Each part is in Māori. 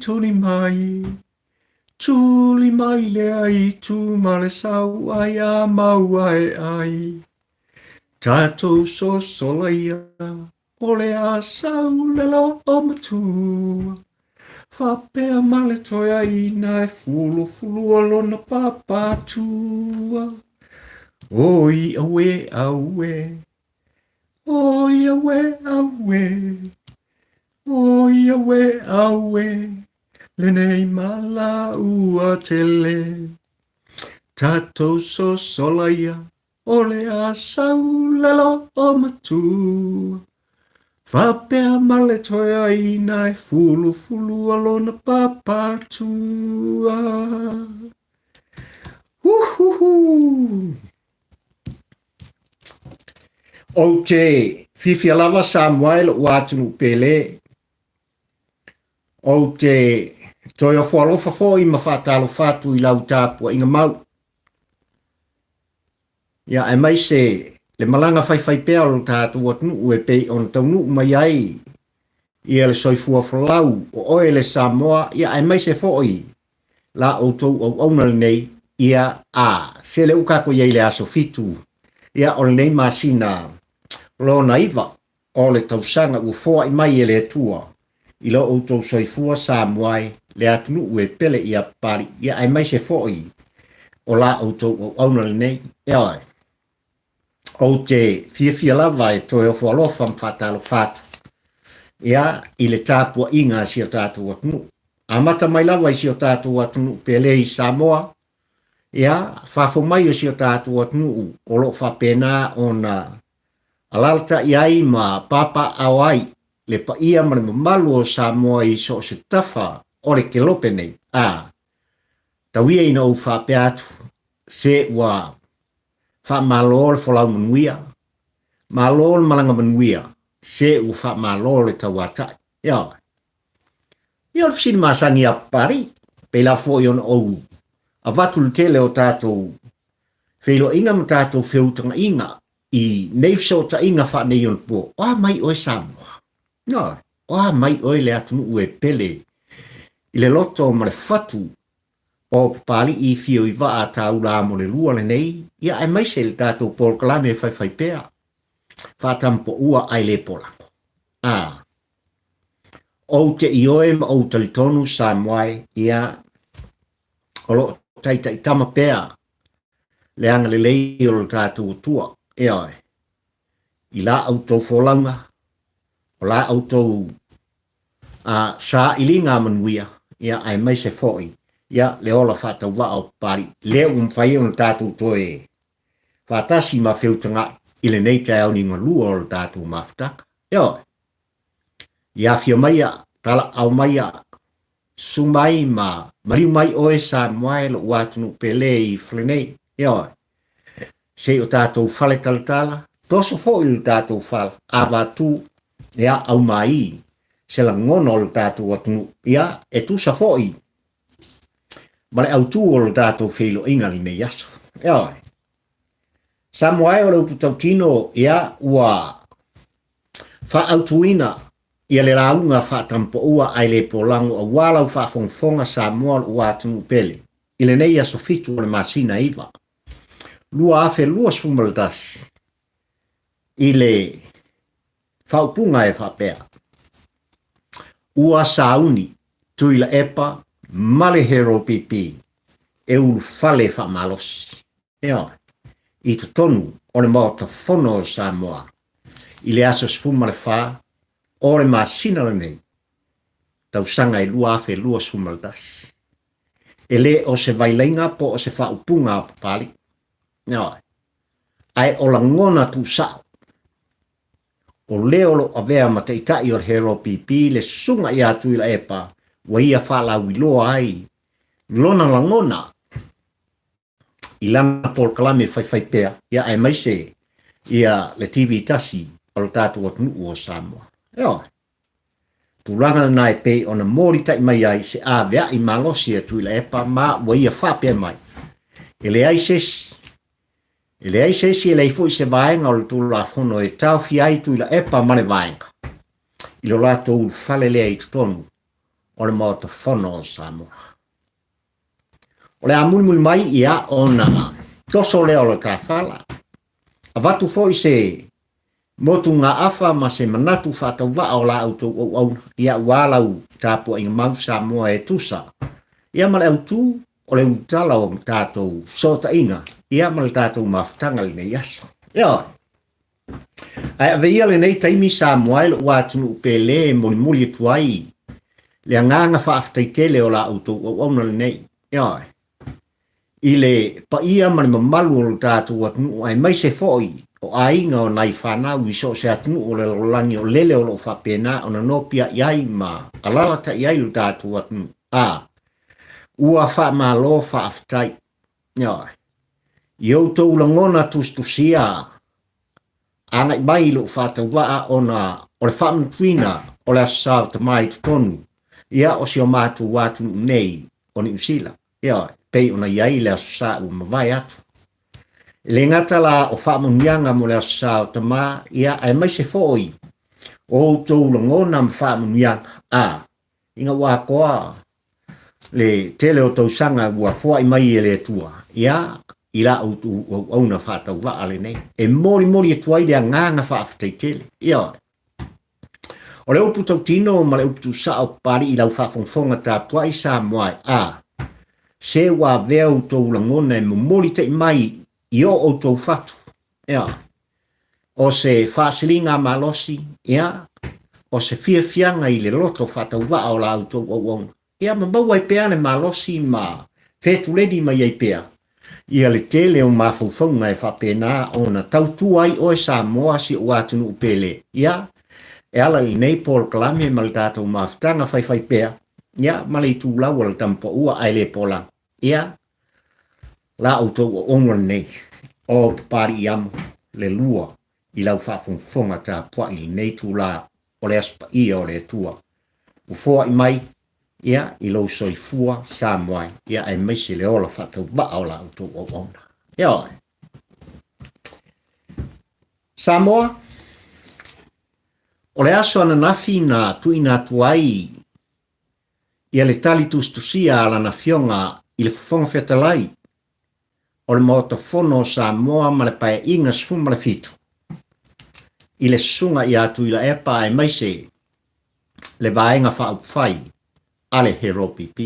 tuni mai. Tuli mai le ai tu male sau ai a mau ai ai. Tatou so solaia, ole a sau lelo o matua. Whapea male toia ina e fulu alona papatua. Oi awe awe, oi awe awe, oi awe awe, lenei mala ua tele. Tatou so solaia, ole a sau lelo o matua. Whapea male toia ina e fulu alona papatua. Huhuhu. O te whiwhia lava Samuel o atunu pele. O te toi o whalofa fo i mawhatalo whatu I lau tāpua inga mau. Ia e mai se le malanga whai pēa o tātu atunu ue pei on taunu mai ai. Ia le soifua whalau o oe le Samoa. Ia e mai se foi la o tau au aunal nei. Ia a se le ukako iei le aso fitu. Ia o le nei masina lona iwa o le tausanga ua foa I mai e le atua. I lo o tau soifua Samoai le atunu ue pele ia pari. Ia ai mai se foi o la o tau au aunal nei. Ia o te whiawhia lava e toi o whalofa mwhatalo whatu. Ia I le tāpua inga si o tātu atunu. Amata mai lava I si o tātu atunu pele I Samoa. Ia whafo mai o si o tātu atunu o lo whapena o na alalta iai ma papa awai le pa ia ma le mamalu o Samoa I so se tafa o le kelope nei. Tawia ina o whape atu se wa whamalol folau manuia. Malol malanga manuia se u whamalol le tawata. Ia o fisini masangi a pari pe la fo yon o a watu tele o tātou whelo inga ma tātou whiutanga inga I neifso ta inga wha nei on po. Oa mai oe Samoa. No, oa mai oe le atunu ue pele. I le loto ma le whatu o pali I fio I waa ta ula mo le lua le nei. Ia ai mai se le tātou Paul Kalame whai pēa. Whatampo ua ai le polango. O te ioe ma o talitonu Samoai. Ia o lo taita I tama pēa. Le anga le lei o le tātou tua. Eoi, I la auto folanga, o la auto sa ilinga manuia, ia ai mai se foi, ia le ola whata wa o pari, leo whai o tātou toe, whatasi ma whiutanga, I le nei te au ni ngalua o tātou mawhtaka. Eoi, ia fia maia, tala au maia, sumai ma, mariu mai oe sa moai lo watunu pele I whenei, eoi. Se o tātou whale talatala, toso fo I tātou whale, awa tū, ea au mai, se la ngono o tātou atunu, ia e tu sa fo I. Male au tū o tātou whilo ingali ne yaso. Ea, Samoai o raupu tautino, ia ua wha au tuina, ia le raunga wha tampo ua ai le polango, a walau wha fonfonga Samoa o atunu pele. Ile nei yaso fitu o le masina iwa. Lua afe lua sumaldas I le whaupunga e whapea. Ua Sauni Tuilaepa&HRPP e ulufale faamalosi. Ea, I to tonu o le mauta fono o Samoa. I le aso sfuma le wha o le masina le nei. Tausanga I lua afe lua sumaldas. E le o se vailenga po o se whaupunga pali. No. Ai o la ngona tu sao. O leolo avea ma te itai o HRPP le sunga I a Tuilaepa wa ia whala wiloa ai. Lona la ngona. I lana Paul Kalame whai pēa. Ia ai maise ia le TV tasi o le tātou atunu o Samoa. Eo. Turanga na e pei o na mori tai mai ai se a vea I malosi a Tuilaepa ma wa ia whapea mai. Ele ai sesi. Ele ai sesi ele foi se vaenga o le tula fono e tau fi ai Tuilaepa mane vaenga. I lo lato ulufale lea I tutonu. o le moto fono o Samoa. O le amulmul mai ia ona toso leo le kafala. A watu foi se motu ngā afa ma se manatu whātau wa o la auto au ia walau tāpua inga mau Samoa e tusa. Ia ma le autu o le utala o tātou sota inga. Ia ma le tātou mawhtanga li nei aso. Ia. Ai ave ia le nei taimi Samoa le uatunu upele muli tuai. Le nganga whaaftaitele o la auto au na le nei. Ia. I le pa ia mani mamalu o tātou atunu ai mai se foi o ainga o nai whanau i so se atunu o le lolangi o lele o lo whapena o na nopia iai ma alalata iai o tātou atunu. Ua faamalo whaaftai. Ia. I outou langona tustusia angai mai lo whātau waa o le whaamatuina o le asau ta mai tutonu. Ia o si o mātu wātunu nei o ni usila. Ia. Pei ona iai le asau mawai atu. Le ngata la o whaamunianga mo le asau ta maa, ia ai mai se foi. O tau langona ma whaamunianga. Inga wā koa le tele o tau sanga ua fwai mai e le tua. Ia, ila au na whātau wa ale nei. E mori e tuai lea nganga whaaftai tele. Ia. O le upu tau tino ma le upu sao pari i lau whaafonfonga tā tuai sa moai. Se wa veo tau langona e mori te mai i o tau fatu. Ia. O se whaasilinga malosi. Ia. O se fianga i le loto whatau wa o la auto au. Ia mambau ai pea le malosi ma fetu ledi mai ai pea. Ia le tele o mawhauwhaunga e whapena o na tautu ai o e Samoa si o atunu upele. Ia. E ala i nei Paul Kalame ma le tātou mawhtanga whai pea. Ia ma le tu lau al tampo ua ai le pola. Ia, la auto o onwa nei, o pari i amu, le lua, i lau whaafonga tā pua i nei tu la, o le aspa ia o le tua. U fua i mai, ia, i lau soi fua, sa moai, ia ai meisi le ola whatau wa o la auto o ona. Ia, Samoa, o le aso ana nafi na tuina tuai, ia le tali tustusia ala na fionga i le whafonga whetalai o le maota fono Samoa ma le pae inga sfuma le fitu. I le sunga i atu i la epa e maise le vaenga whaupwhai a le HRPP.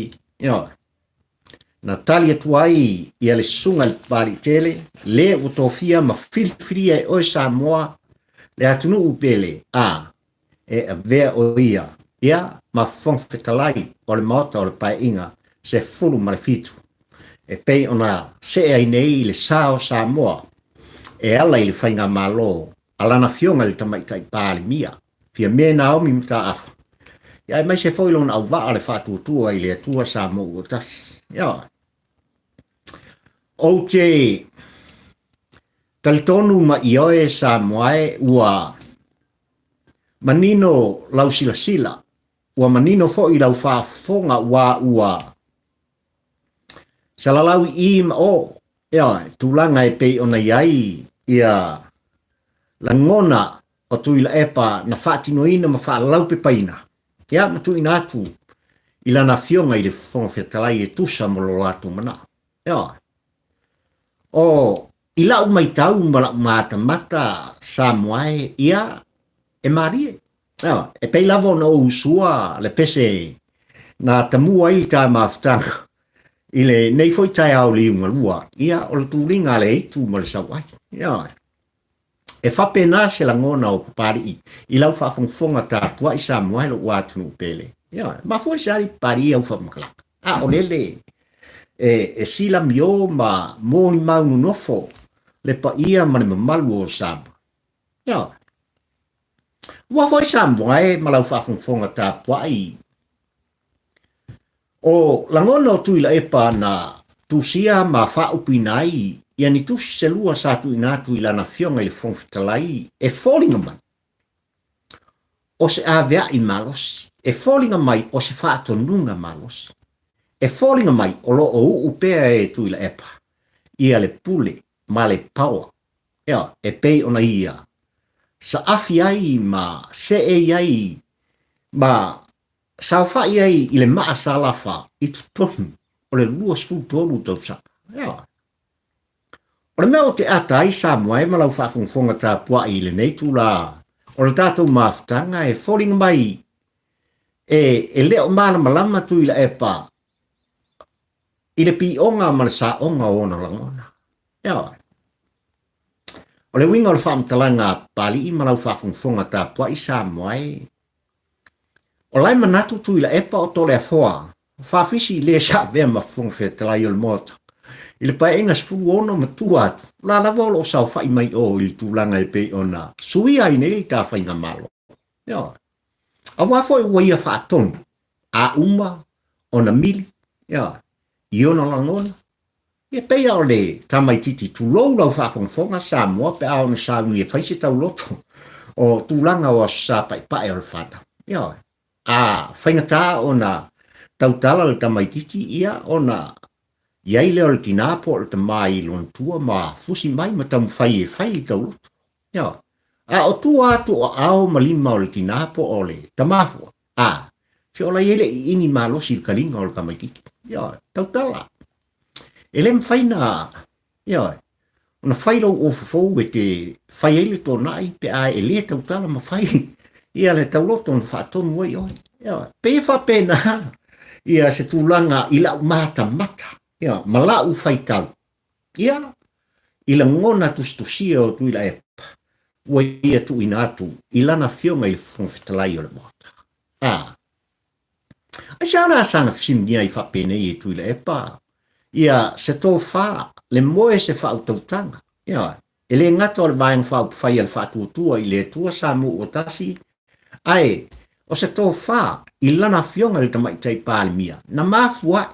Na tali atuai i le sunga le pari tele le utofia ma filfria e oi Samoa le atunu upele e a vea o ia ma whafonga whetalai o le maota o le pae inga se fulu ma le fitu. E pei ona se ai nei le sao Samoa. E ala i le whainga malo. Alana fionga le tamaitai Palemene. Fia mena omi mta afa. Ia mai se foi lona au waa le whātua tua i le tua Samoa o tas. Ia. O te talitonu ma i oe Samoae ua manino lau sila. Ua manino fo i lau whaafonga ua salalau i ma o, tūlanga e pei ona iai, ia langona o Tuilaepa na whaatinoina ma whaalau pe paina. Ia ma tuina atu, i lana fionga i le whonga whetalai e tusa mo lo atu mana. Ia. O, i lau mai tau ma la mata Samoae, ia e marie. Ia, e pei lavo na o usua le pese na tamua ili tā mawhtanga. Ile nei foi tai au liunga lua, ia o le tūringa le eitu ma le sauai. Ia. E whapena se la ngona o pari i lau whaafonga tā tua i Samoa lo watunu pele. Ia. Ma foi sari pari au whamakalaka. O lele. E sila mio ma mōni maunu nofo le pa ia mani mamalu o Samoa. Ia. Ua foi Samoa ma lau whaafonga tā tua i. O langona o Tuilaepa na tusia ma whaupinai ia ni tusi se lua sa tuinatu i lana fionga i le whongwhitalai e fōlinga mai. O se awea i malos, e fōlinga mai o se whaatonunga malos. E fōlinga mai o lo o upea e Tuilaepa ia le pule ma le paua. Ia, e pei ona ia. Sa afi ai ma se e ai ma Sao whai ai i le maa salafa i tu tonu o le lua sfu tonu tau sa. O le mea o te ata i sa moe malau whaafonga tā pua i le nei tu la. O le tātou maafutanga e falling mai e leo mana malama tu ila e pa. I le pi onga ma le sa onga o na langona. O le winga o le whaamtalanga pali i malau whaafonga tā pua i sa moe. O lai manatu tu ila epa o tole a foa. Whaafisi le sa vea ma fongwhea talai o le mota. I le pae ingas fu ono matua atu. La la volo o sau whai mai o ili tūlanga e pe ona. Sui ai nei ta whainga malo. A wafo e waia whaatonu. A uma o na mili. I ona langona. E pea o le tamai titi tu lou lau whaafonga sa mua pe a ona sa uni e whaise tau loto. O tūlanga o sa pai pae o le whana. A whaingata o na tautala le tamai titi ia o na iai leo le tinapo o le tamai lon tua ma fusi mai ma tamu whai e whai tau loto. A o tua atu o ao ma lima o le tinapo o le tamafua. Se o la iele i ini ma losi le kalinga o le tamai titi. Tautala. E le mwhaina. Ona whai lau o fufou e te whai eile tō nai pe a e le tautala ma whai. Ia le tauloto na whaatonu wai oi. Pe whapena. Ia se tūlanga i lau mata mata. Malau whai tau. I la ngona tustusia o tuila epa. Ua ia tu ina atu. I lana fionga i whongwhitalai o le mota. A siana asana simnia i whapena i tuila epa. Ia se tō wha le moe se wha utautanga. E le ngata o le vaeng wha upwhai al whaatuatua i le tua sa mu o tasi. Ai, o se tō wha i lana fionga le tamaitai Palemene. Na mafuai.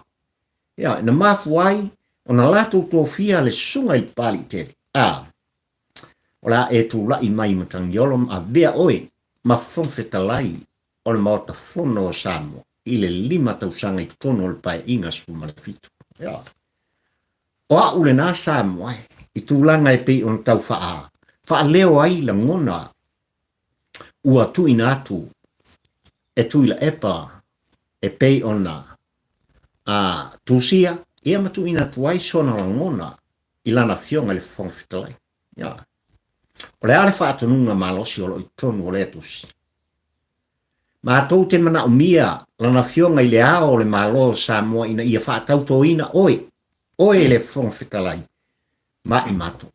Na mafuai o na lato tō fia le sunga i pali tele. O la e tū lai mai matang yolom a vea oe ma whongwhetalai o le maota whono o Samoa i le 5 tausanga i tono le pae ingas fu malafitu. O a ule nā Samoa i tūlanga e pei on tau wha a leo ai la ngona ua tu ina atu e tuila epa e pei ona tusia ia matu ina tuai sona la ngona i lana fionga le whongwhitalai. O le ale whaatonunga malosi o lo i tonu o le tusi. Ma tau te mana o mia lana fionga i le ao o le malo Samoa ina ia whaatauto ina oe le whongwhitalai. Ma i mato.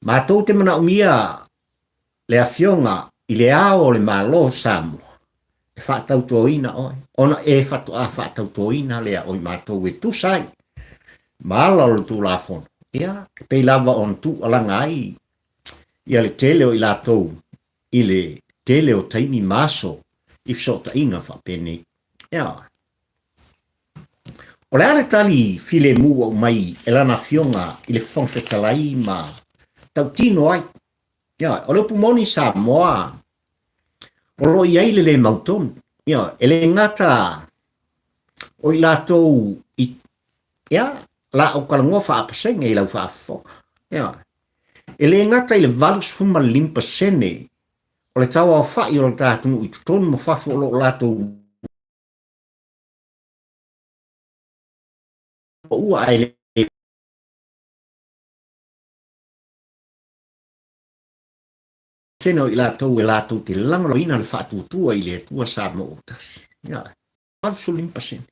Ma tau te mana o mia le a fionga i le ao o le malo Samoa. E whaatauto ina oe. Ona e whaatauto ina lea oi matou e tusai. Maala o le tū la fono. Pei lava on tu alanga ai. Ia le tele o i lātou. I le tele o taimi maso. I fsota inga whapene. O le ale tali file mua o mai e lana fionga i le whongwhetalai ma tau tino ai. O le pumoni Samoa. O lo iai le mautonu. E le ngata o i lātou la o kalangoa whaapasenga i lau whaafonga. E le ngata i le valus fuma limpa sene o le tawa o whai o le tātunu i tutonu mo whafo o lo lātou o ua ai le sene o i lātou e lātou te langalo ina le whaatutua i le tua sa mo o tasi. Valus o limpa sene.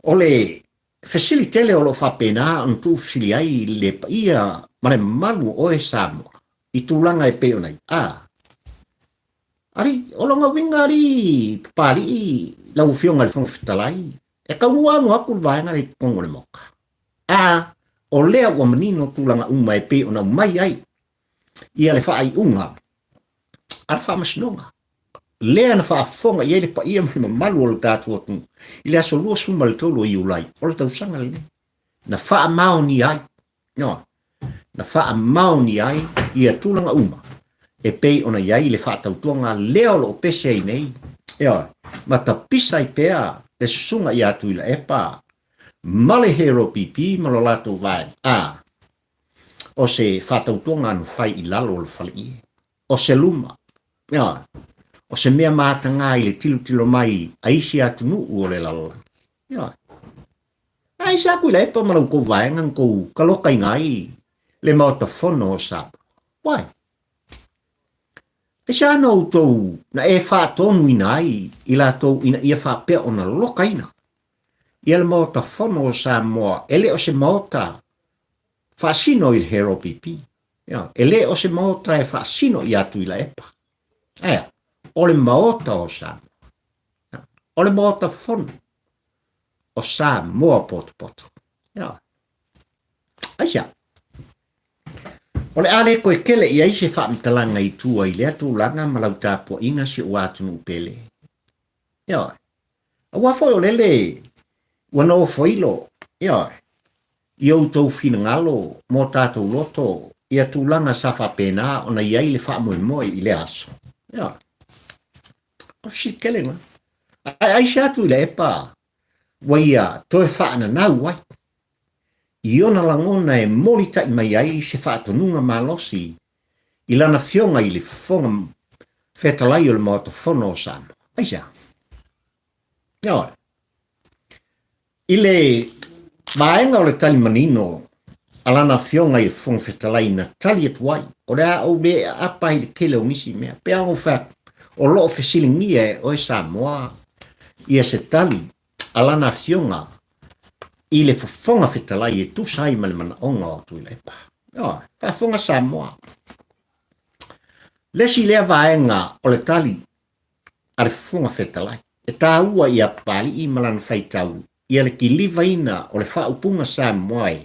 O le facilitele o lo whapena an tu fili ai le paia mare malu o e Samoa i tūlanga e peo nei. Ari, o longa winga ari pari lau fionga le whongwhitalai. E kaunua anu aku vaenga le kongo le moka. O lea ua manino tūlanga uma e peo na mai ai. Ia le whaai unga. Ar whaamasnonga. Lea na whaafonga i ele pa ia malu o le tātua tu. I le aso lua suma le taulo i ulai. O le tausanga le. Na wha maoni ai. Na wha maoni ai. Ia tūlanga uma. E pei ona iai le wha tautuanga leo lo pese ai nei. Ma ta pisa i pea. E sunga i atu i la epa. Male HRPP malo lato vai. O se wha tautuanga anu whai i lalo le whali i. O se luma. Ia, o se mea mātanga i le tilo mai, a isi atu nu o le lala. Ia. Ai sa kui le pa malau ko vaenga ko kaloka ngai le mauta fono o sa. Wai. E sa no tau na e wha tonu inai i la tau ina ia wha pea o na loka ina. Ia le mauta fono o sa moa, ele o se mauta wha sino i le HRPP. Ia, ele o se mauta e wha sino i atu i la epa. Ia, o le mauta o sa. O le mauta fono o sa moa poto. Ia. Aisa. O le ale koe kele i aise wha mtalanga i tua i lea tūlanga malau tāpua inga si o atunu pele. Ia. A wafoi o lele wana o foilo. Ia. I au tau fina ngalo mo tātou loto i a tūlanga sa wha pēnā o na iai le wha moe i le aso. Ia. O si kele nga. Aise atu i le epa. Waia toe wha na nau wai. I ona langona e morita i mai ai se whaatonunga malosi i lana fionga i le fonga whetalai o le mauta whono o sama. Aisa. Ia. I le vaenga o le tali manino a lana fionga i le fonga whetalai na tali atuai o le a o le apa i le kele o nisi mea. Pea o wha o loo whesilingia e o e Samoa i a se tali a lana fionga i le whafonga whetalai e tusai ma le mana onga o Tuilaepa. Ia, whafonga Samoa. Lesi lea vaenga o le tali a le whafonga whetalai. E tā ua i a pali i malana whaitau i a le ki liva ina o le whaupunga Samoa e.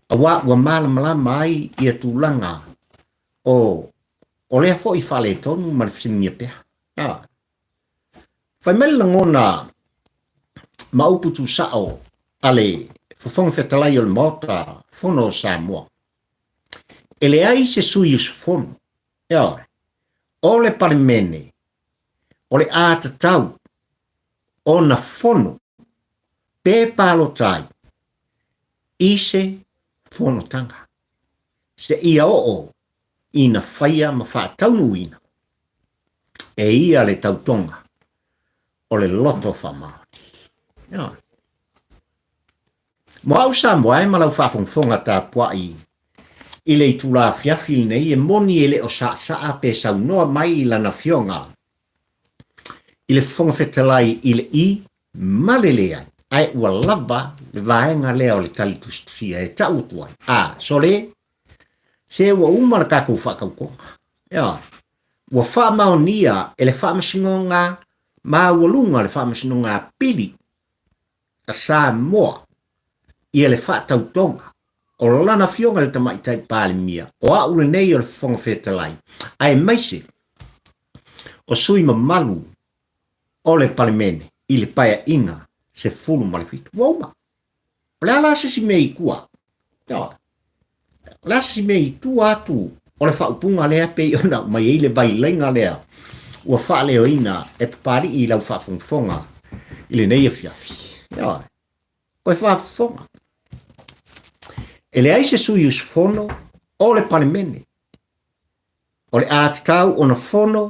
A ua mala mai i a tūlanga o lea fo i whale tonu ma le whasingia pia. Ia. Whai mele langona mauputu sao ale whafonga whetalai o le mauta whono o Samoa. E le ai se sui usu whono. Ia, o le Palemene, o le ātatau, o na whono, pē pālotai, i se whono tanga. Se ia i na whaia ma whaataunu ina. E ia le tautonga, o le loto whamau. Ia. Mo au Samoa e malau whawhongwhonga tā puai i le tula fiafil nei e moni ele o sa pe sau noa mai i lana fionga. I le whonga whetalai i le i malelea ai ua lava le vaenga lea o le tali kustusia e tau tuai. So le se ua umara kakou whakaukonga. Ia, ua whamaonia e le whamasingonga ma ua lunga le whamasingonga pili a Samoa ia le whaatautonga o lana fionga le tamaitai Palemene o aure nei o le whonga whetalai. Ai maise o sui mamalu o le Palemene i le paia inga se fulu malefitu. Wauma. O le alasa si mei kua. Lasa si mei tu atu o le whaupunga lea pei ona mai ei le vai lenga lea ua whaaleo ina e papari i lau whafungfonga i le nei e fiafi. Koe whafonga. E le aise sui us fono o le Palemene. O le ātatau o na fono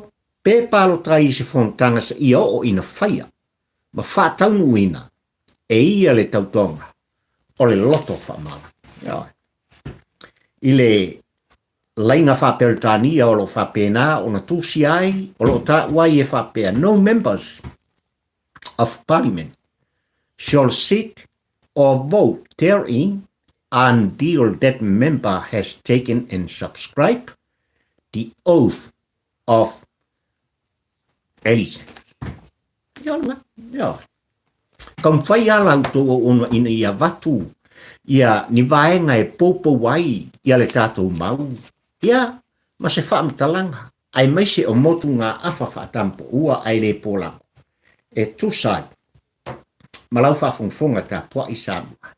pē pālotai i se fontanga sa ia o ina whaia. Ma whātaunu ina e ia le tautonga o le loto whamala. I le lainga whaperitania o lo whapena o na tūsi ai o lo tā wai e whapea. No members of Parliament shall sit or vote therein until that member has taken and subscribed the oath of allegiance. Ia. Kam whai ala uto o ina ia watu, ia ni vaenga e popo wai ia le tātou mau. Ia, ma se whaamtalanga, ai maise o motu ngā awha whaatampo ua ai le pōlango. E tūsai, malau whafongfonga tā pua i Samoa.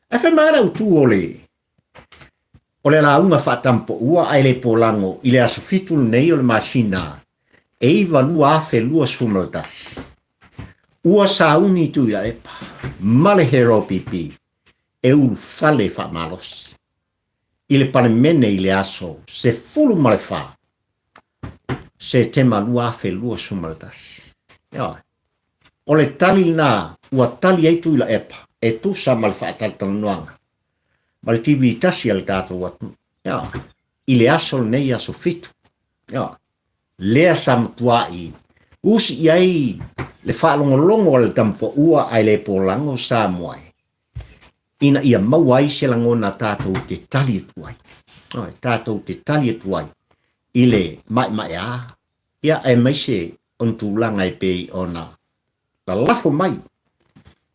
E whamara utu o le launga whaatampo ua ai le pōlango i le aso fitul nei o le masina e iwa lua afe lua sumaldas. Ua Sauni Tuilaepa, male HRPP, e ulufale faamalosi. I le Palemene i le aso, se fulu male wha. se te manua fe lua sumaltas. Ia. O le tali na ua tali ai tuilaepa e tusa ma le whaataltanoanga. Ma le TV tasi al tātou atu. Ia. I le aso nei aso fitu. Ia. Lea sa matuai. Usi iai le whaalongolongo al tampo ua ai le polango sa moai. Ina ia mauai se langona tātou te tali tuai. Tātou te tali tuai. I le mai a. Ia e maise on tūlanga e pei ona. La lafo mai.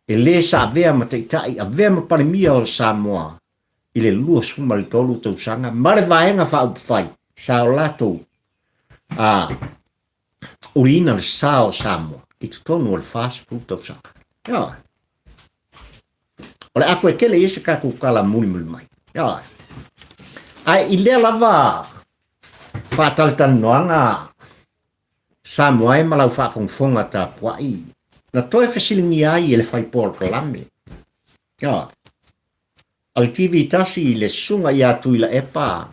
E le sa avea ma te itai, avea ma parimia o Samoa. I le lua suma le tolu tau sanga. Mare vaenga wha upwhai. Sa o lato. Urina le sa o Samoa. I tu tonu o le fast food tau sanga. Ia. O le ako e kele ese ka kukala muli mai. Ia. Ai i lea lava whātalitan noanga Samoa e malau whaafonga ta puai. Na toe whasilingi ai e le whaipor Palemene. Ia. Al TV tasi le sunga ia Tuilaepa.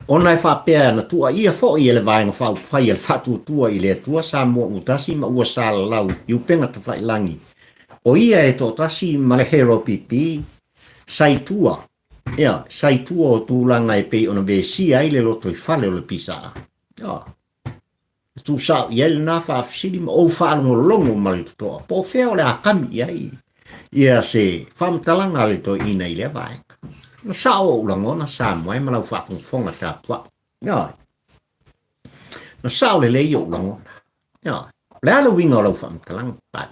Ona e whapea na tua ia fo i le vaenga whaupai e le whatuatua i le tua Samoa utasi ma ua sa lau i upenga ta whailangi. O ia e tō tasi ma le HRPP sai tua. Ia, sai tua o tūlanga e pei ona vesi ai le loto i whale o le pisa. Ia. Tu sa ia le na whaafisiri ma o whaalongolongo ma le tutoa. Po whea o le akami iai. Ia se whamtalanga le to ina i le vaenga. Na sa o ulangona Samoa e malau whaafonga ta pua. Ia. Na sa o le lei o ulangona. Ia. Le alo winga o lau whamtalanga pai.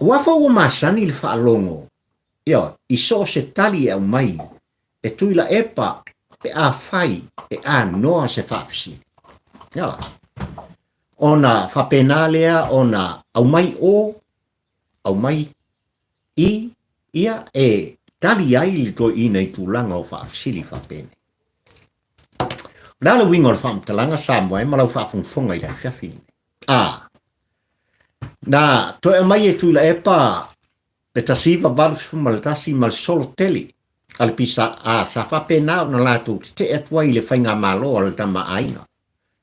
Ua whau o masani le whaalongo. Ia, i so se tali au mai. E Tuilaepa pe a whai e a noa se whaafisiri. Ia. Ona whapenalea, ona au mai o, au mai i, ia e tali ai li to ina i tūlanga o whaafisiri whapene. Nala winga o whamtalanga Samoa e malau whaafonga i la whiawhini. Na to e mai e Tuilaepa le tasiva varusuma le tasi mal solo teli. Al pisa sa whapenao na lātou te atua i le whainga malo al tama aina.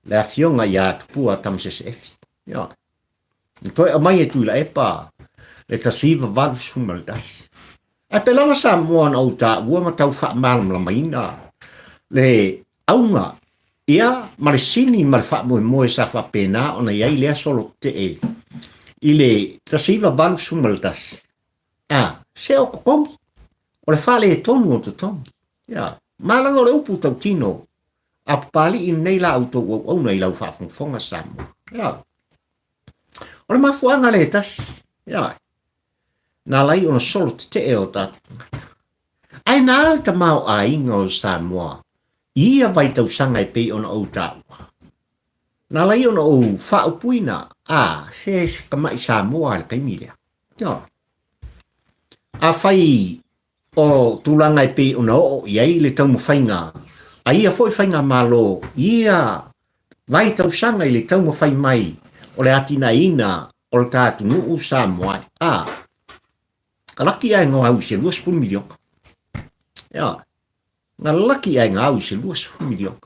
Le afionga ia tupua tamsesefi. Ia. Toi mai e Tuilaepa le tasiva varusuma le tasi. Ai pelanga Samoa na uta ua matau whaamalam la maina. Le aunga ia maresini mal whaamoe sa whapena ona iai lea solo te e. I le tasiva varusuma le tasi. Se o kokongi. O le whale e tonu o te tongi. Ia. Malanga le upu tau tino. A papali i nei la auto o nei lau whaafonga Samoa. Ia. O le mafuanga le tas. Ia. Nā lai ona solo te e o tātungata. Ai nā ta mau a inga o Samoa. Ia vai tau sanga e pei ona o tāua. Nā lai ona o whaupuina. Se kamai Samoa le kaimirea. Ia. A whai o tūlanga e pei ona o iai le tau mawhainga. A ia foi whainga malo. Ia vai tau sanga i le tau mawhai mai. O le atina ina o le tātu nuu Samoa. Ka laki ai ngā au se 2 milion. Ia. Ngā laki ai ngā au se 2 milion.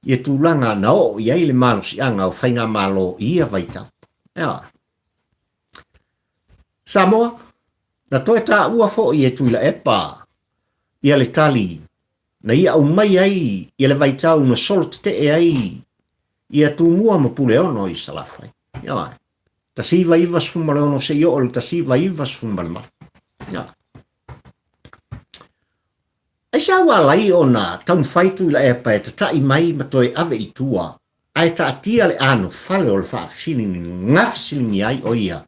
Ia tūlanga na o iai le malo si anga o whainga malo ia vai tau. Ia. Samoa. Na toe tā ua fo i e Tuilaepa, ia le tali, na ia au mai ai, ia le vaitau na solo te e ai, ia tu mua ma pule ono i salafai. Ia, ta siva iwa sfuma le ono se i o le ta siva iwa sfuma le ma. Ia. Ai sa ua lai ona taun whai Tuilaepa e ta tai mai ma toe ave i tua, ai ta atia le ano fale o le whaafisilingi, ngafisilingi ai o ia,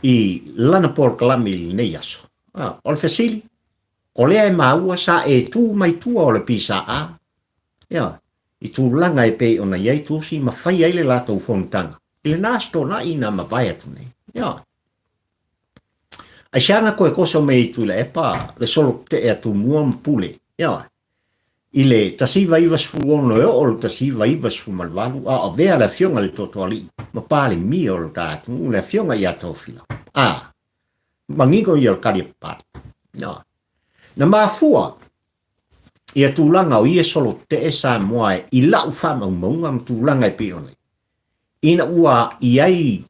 i lana por kalami nei aso. O le fesili. O lea e maua sa e tū mai tua o le pisa a. Ia. I tū langa e pei ona iei tūsi ma whai ai le lātou whontanga. I le nāsto na ina ma vai atu nei. Ia. Ai sianga koe koso me i Tuilaepa le solo te e atu mua mpule. Ia. I le tasiva iwasfu ono e o le tasiva iwasfu malwalu. A vea le fionga le totoali. Ma pale mi o le tātu. Le fionga i ato fila. Mangigo i o kari pari. Na mafua. ia tūlanga o ia solo te e Samoa i lau whamaunga ma tūlanga e pe ona. Ina ua iai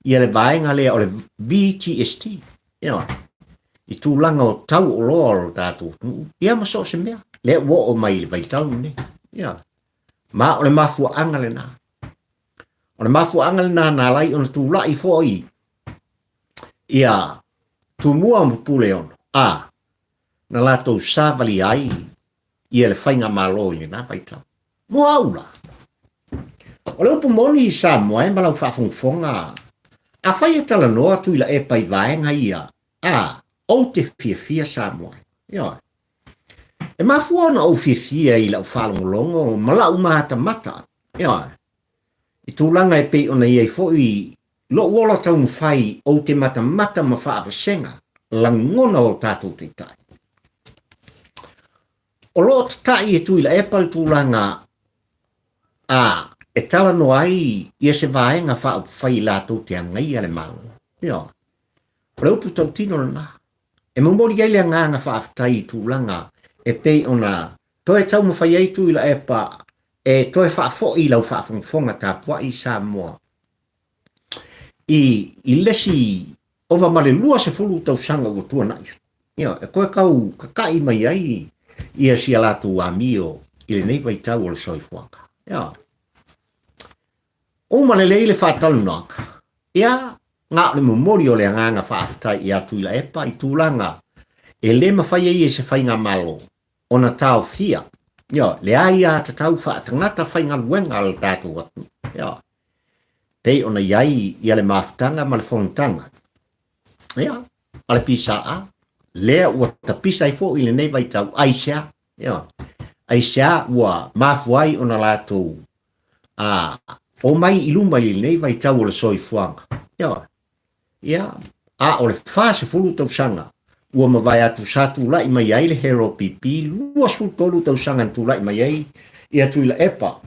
ia le vaenga lea o le VTST. Ia, i tūlanga o tau o loa o tātou. Ia maso se mea. Lea ua o mai le vaitau ne. Ia. Ma o le mafua anga le nā. O le mafua anga le nā nā lai o na tūla i fōi. Ia, tūmua mpule ono. Na lātou sāvali ai ia le whainga mālo i le nā vaitau. Mua aula. O le upu moni i Samoa e malau whafungfonga. A whai e tala noa Tuilaepa i vaenga ia. O te fia Samoa. Ia. E mafua na o fia i lau whalongolongo, malau mahata mata. Ia. I tūlanga e pei ona iei fōi lo wola tau mwhai o te mata mata ma whaavasenga. Langona o tātou te tai. O lo tai e Tuilaepa le tūlanga e tala no ai ia se vaenga whai lātou te angai ale malo. Ia. O le upu tau tino na. E mamori gai le nganga whaafatai tūlanga e pei ona toi tau mwhai ei Tuilaepa e toi whaafo i lau whaafongfonga tā pua i Samoa. I lesi ova male lua se fulu tau sanga o tua nai. Ia, e koe kau kakai mai ai ia sia lātou amio i le nei vai tau o le soifuanga. Ia. O malelei le whātalu nanga. Ia, ngā le mamori o le nganga whaafatai i a Tuilaepa i tūlanga. E le mawhai e se whainga malo. O na tau fia. Ia, le ai a te tau whaatangata whainga luenga al tātou atu. Ia. Pei ona iai i ale māwhitanga ma le whonutanga. Ia, ale pisa a. Lea ua ta pisa i fo i le nei vai tau aisea. Ia. Aisea ua mafuai ona lātou. O mai iluma i nei vai tau o le soifuanga. Ia. Ia. O le whase fulu tau sanga. Ua mawai atu sa tūlai mai ai le HRPP. Lua sultolu tau sanga tūlai mai ai. Ia Tuilaepa.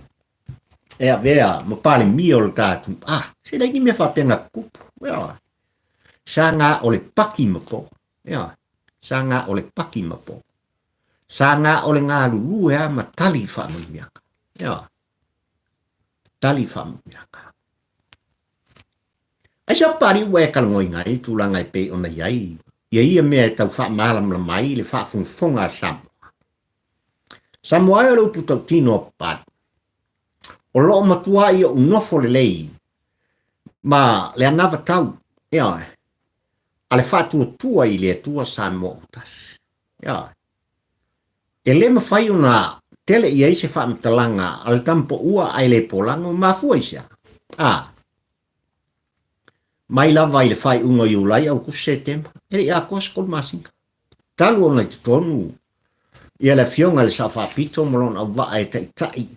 Ea vea ma pale mia o le tātu. Se dai ni mea whapenga kupu. Ia. Sa ngā o le paki mapo. Ia. Sa ngā o le paki mapo. Sa ngā o le ngā lulu ea ma tali whamumiaka. Ia. Tali whamumiaka. Ai sa pari ua e kalangoi ngai tūlanga e pe ona iai. Ia ia mea tau whaamalam la mai le whaafungfonga Samoa. Samoa e lupu tau tino pat. O loo matua ia unofo le lei. Ma le anava tau. Ia. Ale whātua tua i le tua Samoa utas. Ia. E le mawhai una tele i eise whaamtalanga ale tampo ua ai le polango ma fuaisa. Mai lava i le whai unga i ulai au kusetemba. Eri a koskol masinga. Talu ona i tutonu. Ia le fionga le sa whapito molon au waa e tai.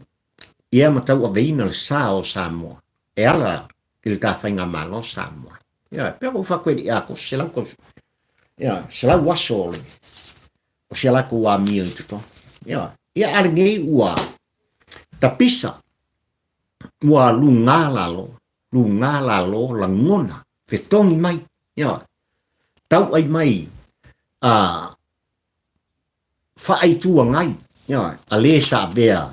Ia matau a veina le sa o Samoa. E ala i le tāwhainga malo Samoa. Ia, pero whakweri a kos, se lau kos. Ia, se lau waso ole. O se lau ko wa mio i tuto. Ia, ia ale ngei ua tapisa. Ua lunga lalo langona. Fetongi mai. Ia, tau ai mai. Whaai tua ngai. Ia, a le sa bea.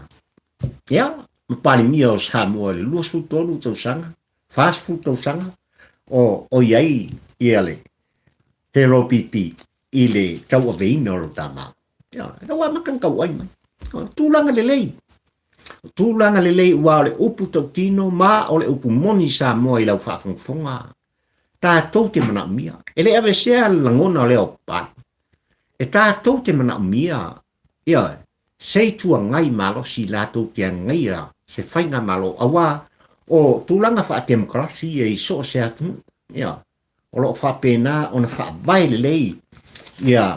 Ia, mapali mia o Samoa le luas futolu tau sanga. Fast food tau sanga. O iai ia le HRPP i le tau a veina o tama. Ia, rawa makan kau ai mai. Tūlanga le lei. Tūlanga le lei ua le upu tau tino ma o le upu moni Samoa i lau whafungfonga. Tātou te mana mia. E le ave sea langona leo pat. E tātou te mana mia. Ia, sei tua ngai malo si lātou te ngai a se whainga malo awa o tūlanga wha demokrasi e so se atu. Ia, o lo wha pēnā o na wha vai le lei. Ia,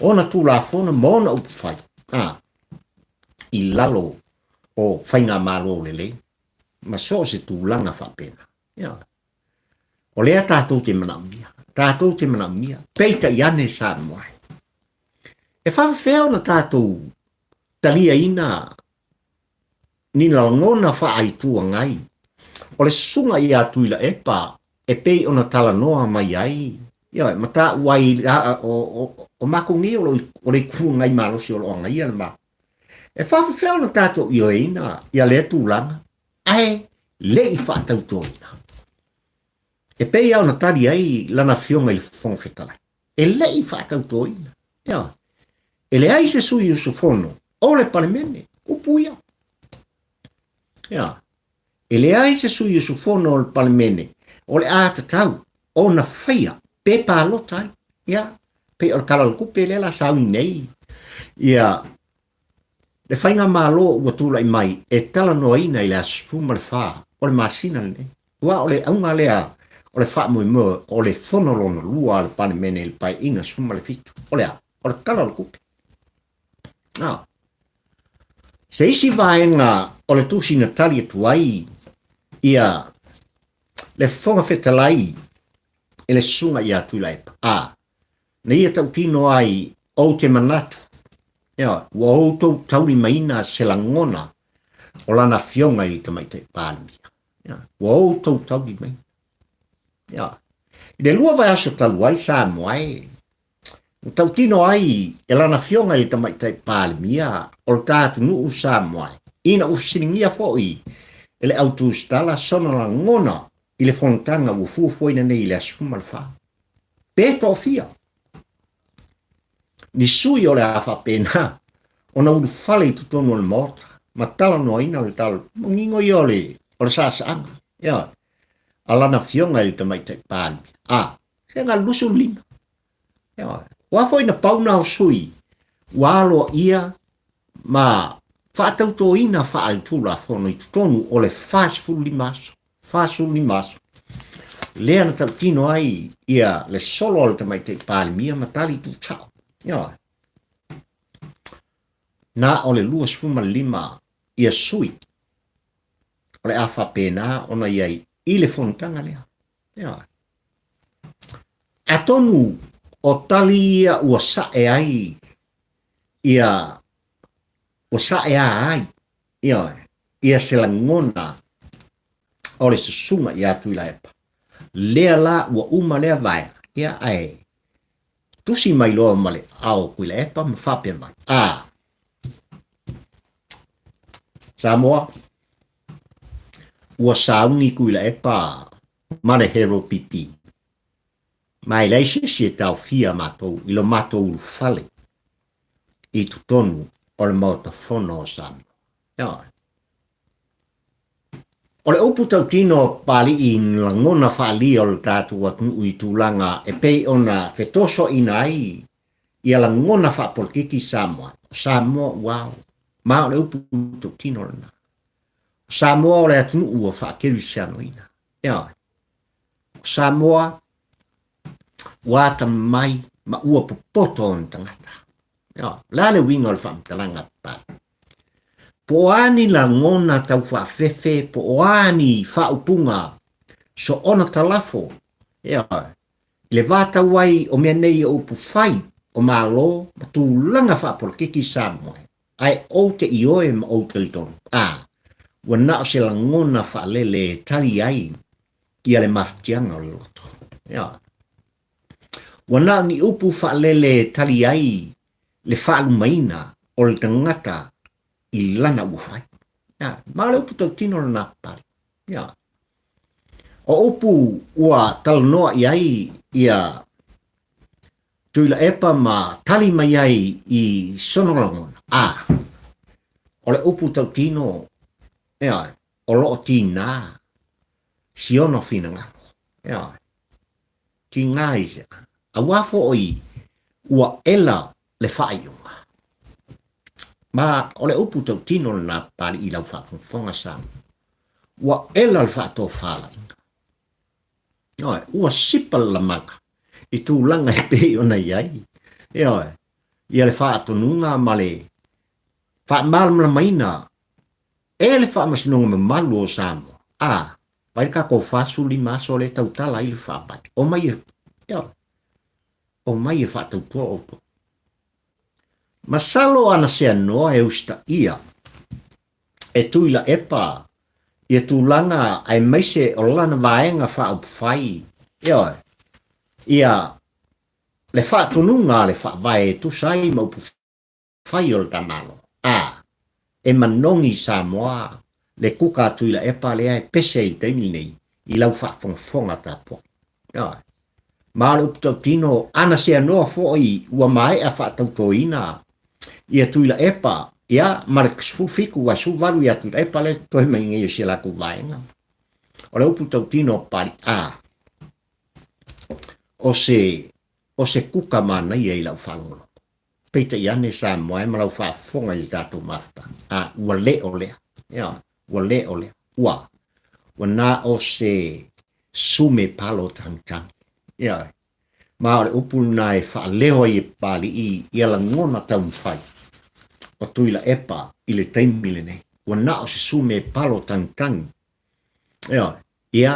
o na tūla whona mōna upu whai. I lalo o whainga malo le lei. Ma so se tūlanga wha pēnā. Ia. O lea tātou te manamia. Tātou te manamia. Peita i ane Samoa. E whawhawheo na tātou talia ina nina ngona wha ai tua ngai. O le sunga i a Tuilaepa e pei ona tala noa mai ai. Ia, mata uai o mako ngi o le kua ngai malosi o lo ngai ana ma. E whawhawhau na tātou i oina, ia lea tūlanga, ai le I whātautoina. E pei au na tari ai lana fionga I whongwhetalai. E le I whātautoina. Ia. E le ai se sui usu whono, o le Palemene, upuia. Ia. E le ai se sui usu whono o le Palemene, o le ātatau, o na whaia, pe pālotai. Ia. Pe o le kalalakupe le la sauni nei. Ia. Le whainga mālo ua tūla I mai, e tala noaina I le asfuma le wha, o le masina le nei. Ua o le aunga lea, o le wha mui mua, o le whonolona lua le Palemene le pai inga sfuma le fitu. O le kalalakupe. Se isi vaenga o le tusina tali atu ai, ia le whonga whetalai, e le sunga I atu Tuilaepa. Na ia tautino ai o te manatu. Ia, ua outou tauni maina se langona o lana fionga I te maite pālimia. Ia, ua outou tauni maina. Ia, I le lua vai aso talu ai sa moai. Tautino ai e lana fionga I te maite pālimia o le tātu nuu sa moai. Ina usiningia foi e le autustala sona langona I le fontanga ua fuafuaina nei I le asfuma le wha. Peto fia. Ni sui o le awha pena, o na ulufale I tutonu o le mota, ma tala noa ina o le talo, ngingo I o le sāsaanga. Ia, alana fionga I te maite pāni. Se ngā lusu lina. Ia, wafo ina pauna o sui, walo ia, ma whaatauto ina whaalitula whono I tutonu o le whāsfulu limaso. Whāsfulu limaso. Lea na tautino ai, ia, le solo o le te maite pāni mia, matali tu tau. Ia. Na o le lua sfuma lima ia sui. O le awha pena ona iai I le fontanga lea. Ia. Atonu o tali ia ua sae ai. Ia. Ua sae ai. Ia. Ia se langona o le susunga ia Tuilaepa. Lea la ua uma lea vai. Ia ai. Tusi mai loa male au Tuilaepa ma whape mai. Samoa. Ua Sauni Tuilaepa and HRPP. Mai leise si tau fia matou I lo matou ulufale. I tutonu o le mautafono o Samoa. Ia. O le upu tautino pali I langona whaali o le tātua I tūlanga e pei ona whetoso ina ai I langona whapolitiki Samoa. Samoa, wow. Ma o le upu tautino lana. Samoa o le atunu ua whaakeri siano ina. Ia. Samoa, wata mai ma ua popoto on tangata. Ia. Lale winga o le whamtalanga pa. Poani la ngona tau whawhewhe, poani whaupunga, so ona talafo. Ia, le vata wai o mea nei o upu whai, o malo, ma tūlanga whapolitiki Samoa. Ai o te ioe ma o te litonu. Wana o se la ngona whaalele tari ai, ia le maftianga o le loto. Ia. Wana ni upu whaalele tari ai, le whaalumaina o le tangata, I lana ua whai. Ia, ma le upu tautino lana pari. Ia. O upu ua talanoa I ai, ia Tuilaepa ma tali mai ai I sonolongona. O le upu tautino, ia, o loo tina, siono fina ngaro. Ia. Tina isa. A wafo oi, ua ela le whaayunga. Ma o le upu tautino na pari I lau whaafonga Samoa. Ua ela le whaato whala. Ua sipa la manga. I tūlanga e pe ona iai. Ia le whaato nunga ma le whaamalama maina. E le whaamasinonga me malu o Samoa. Pai ka ko whasu lima so le tautala I le whaapai. O mai e whaatautua o to. Masalo ana se anoa e usta ia. E Tuilaepa. Ia tūlanga ai maise o lana vaenga whaupwhai. Ia le whaatununga le whaavae tu sai maupu whai o le tamalo. e manongi Samoa le kuka tuilaepa lea e pese i teimi nei i lau whaafonga tāpua. Māle uputautino ana se anoa fo'i ua mai a whaatautoina ia tuilaepa ia mareksfufiku wa suvalu ia tuilaepa le toi maingi i sila ku vaenga. O le uputautino pari a o se kuka mana ia i lau whangono. Peita iane sa moe malau whaafonga i tātou mafta. Ua le o lea. Ua le o lea. Ua na o se sume palo tangtang. Ma o le upulu na e whaaleo i pali i ala ngona taun whai. O tuilaepa i le taimile nei. Ua na o se sume palo tangtang. Ia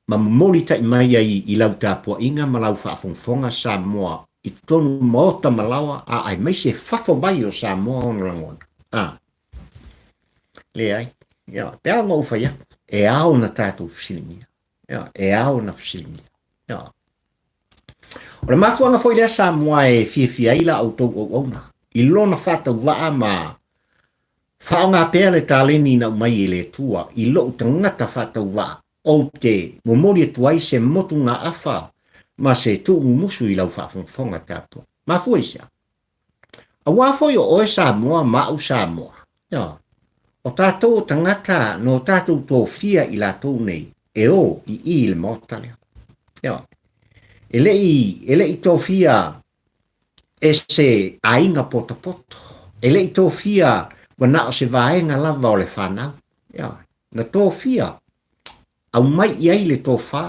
ma mori tai mai i lau tāpua inga malau whaafongfonga sa moa i tonu maota malawa ai mai se fafo mai o sa moa ono langona. Le ai. Pea ngau whai e ao na tātou fisilimia. E ao na fisilimia. O le makuanga foi lea sa moa e fia ila au tau au auna. I lona whatau waa ma whaonga pea le tāleni na umai e le tua. I lo tangata whatau waa. O te momori e tuai se motu ngā awha ma se tu umusu i lau whaafongfonga tāpua. Ma fwoi sia. A wafoi o oe Samoa ma au Samoa. O tātou tangata no tātou tō fia i la tō nei e o i le motale. E le i tō fia e se ainga poto. E le i tō fia wana o se vaenga lava o le whanau. Na tō fia au mai iai le tō whā.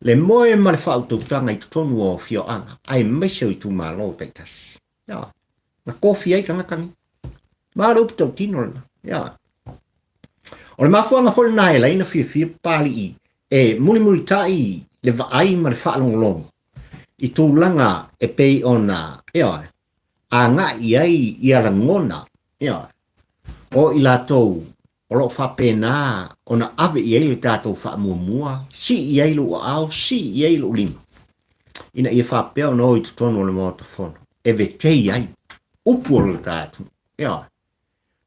Le moe ma le whautautanga i tonu o fio anga. Ai meiseo i tu malo taitasi. Na kofi ai kanakani. Ma le upitau tino lana. O le mafuanga hole na e laina fia pali i. E muli tai le vaai ma le whaalongolongo. I tūlanga e pei ona. A ngā iai i ala ngona. O i la tau. O lo whapena ona ave i eilu tātou whaamua. Si i eilu o au, si i eilu lima. Ina i whapea no i tutono le mota whono. E ve te iai. Upu o le tātou.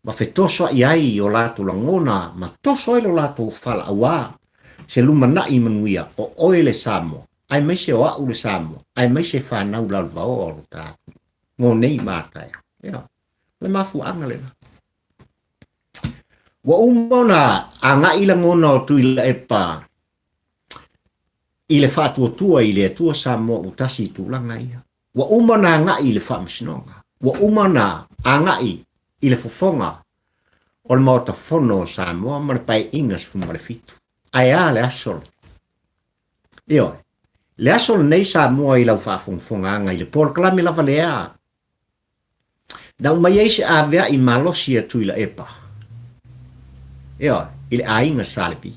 Ma fe toso i ai o lātou langona. Ma toso eilu lātou whala awa. Se lumana i manuia o oe le Samoa. Ai mai se o au le Samoa. Ai mai se whanau lalva o le tātou. Ngō nei mātai. Le mafu anga le na. Wa umona a ngā ila ngona o Tuilaepa i le whātua i le atua Samoa utasi tūlanga ia. Wa umona a ngā i le whaamsinonga. Wa umona a ngā i le fofonga o le maota whono o Samoa ma le pai ingas fuma le fitu. Ai a le asol. Le asol nei Samoa i lau whaafongfonga anga i le porklami lava lea. Na umai eise a vea i malosi a Tuilaepa. I le ainga salepi.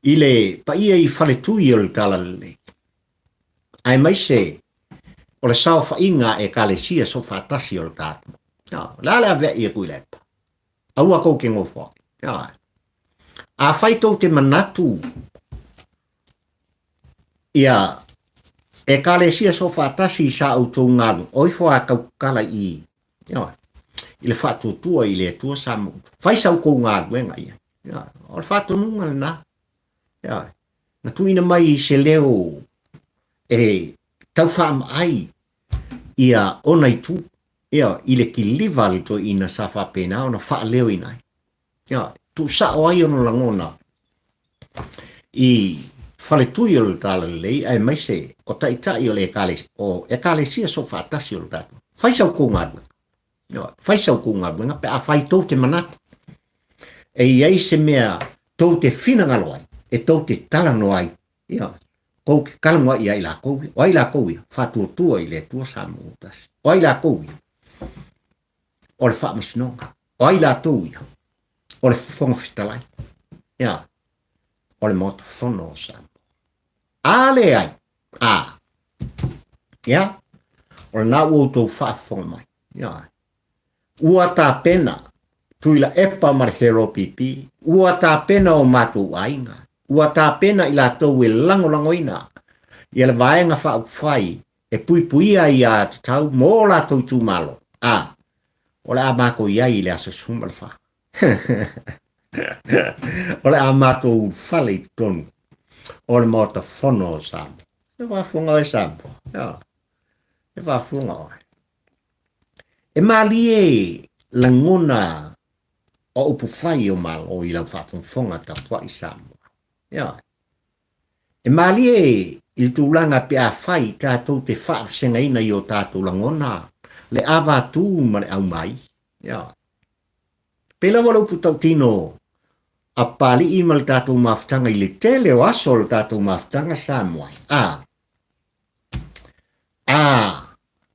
I le paia i whaletui o le tala le. Ai mai se o le sao whainga e kalesia so whaatasi o le tātu. La le a vea i a Tuilaepa. Aua kou ke ngofo. A whaitou te manatu ia e kalesia so whaatasi sa autou ngalu. Oifo a kaukala i. I le whātuatua i le atua Samoa. Whaisau kou ngā luenga ia. O le whātununga le nā. Na tuina mai se leo e tau whaam ai ia ona i tu. I le ki liva le to ina sa whapena ona wha leo i nai. Tu sa o ai ona langona. I whale tui o le tala lei ai mai se o taitai o le ekalesia so whaatasi o le tatu. Whaisau kou ngā luenga. Whaisau ko ngā buenga, pe a whai tau te manatu. E iei se mea tau te whinangalo ai, e tau te talano ai. Kou ke kalangoa i ai la koui, o ai la koui, whātua i le tua Samoa utasi. O ai la koui, o le whaamasinonga, o ai la toui, o le whongawhitalai. O le mota whono o Samoa. A le ai, o le nā uotou whaafonga mai. Ua tā pena Tuilaepa&HRPP, ua tā pena o mātou ainga, ua tā pena i lātou e langolangoina, i le vaenga whaupwhai, e puipuia i a te tau, mō lātou tūmalo. O le a mako iai le asa suma le wha. O le a mako fale i tonu. O le mota whono o Samoa. E wafunga o Samoa. E wafunga o. E malie la ngona o upu whai o mal o i lau whafunfonga ta pua i Samoa. E malie il tūlanga pe a whai tātou te whaafsenga ina i o tātou la ngona. Le awa tū ma le au mai. Pela wala upu tau tino a pali i mal tātou maftanga i le tele o aso le tātou maftanga Samoa.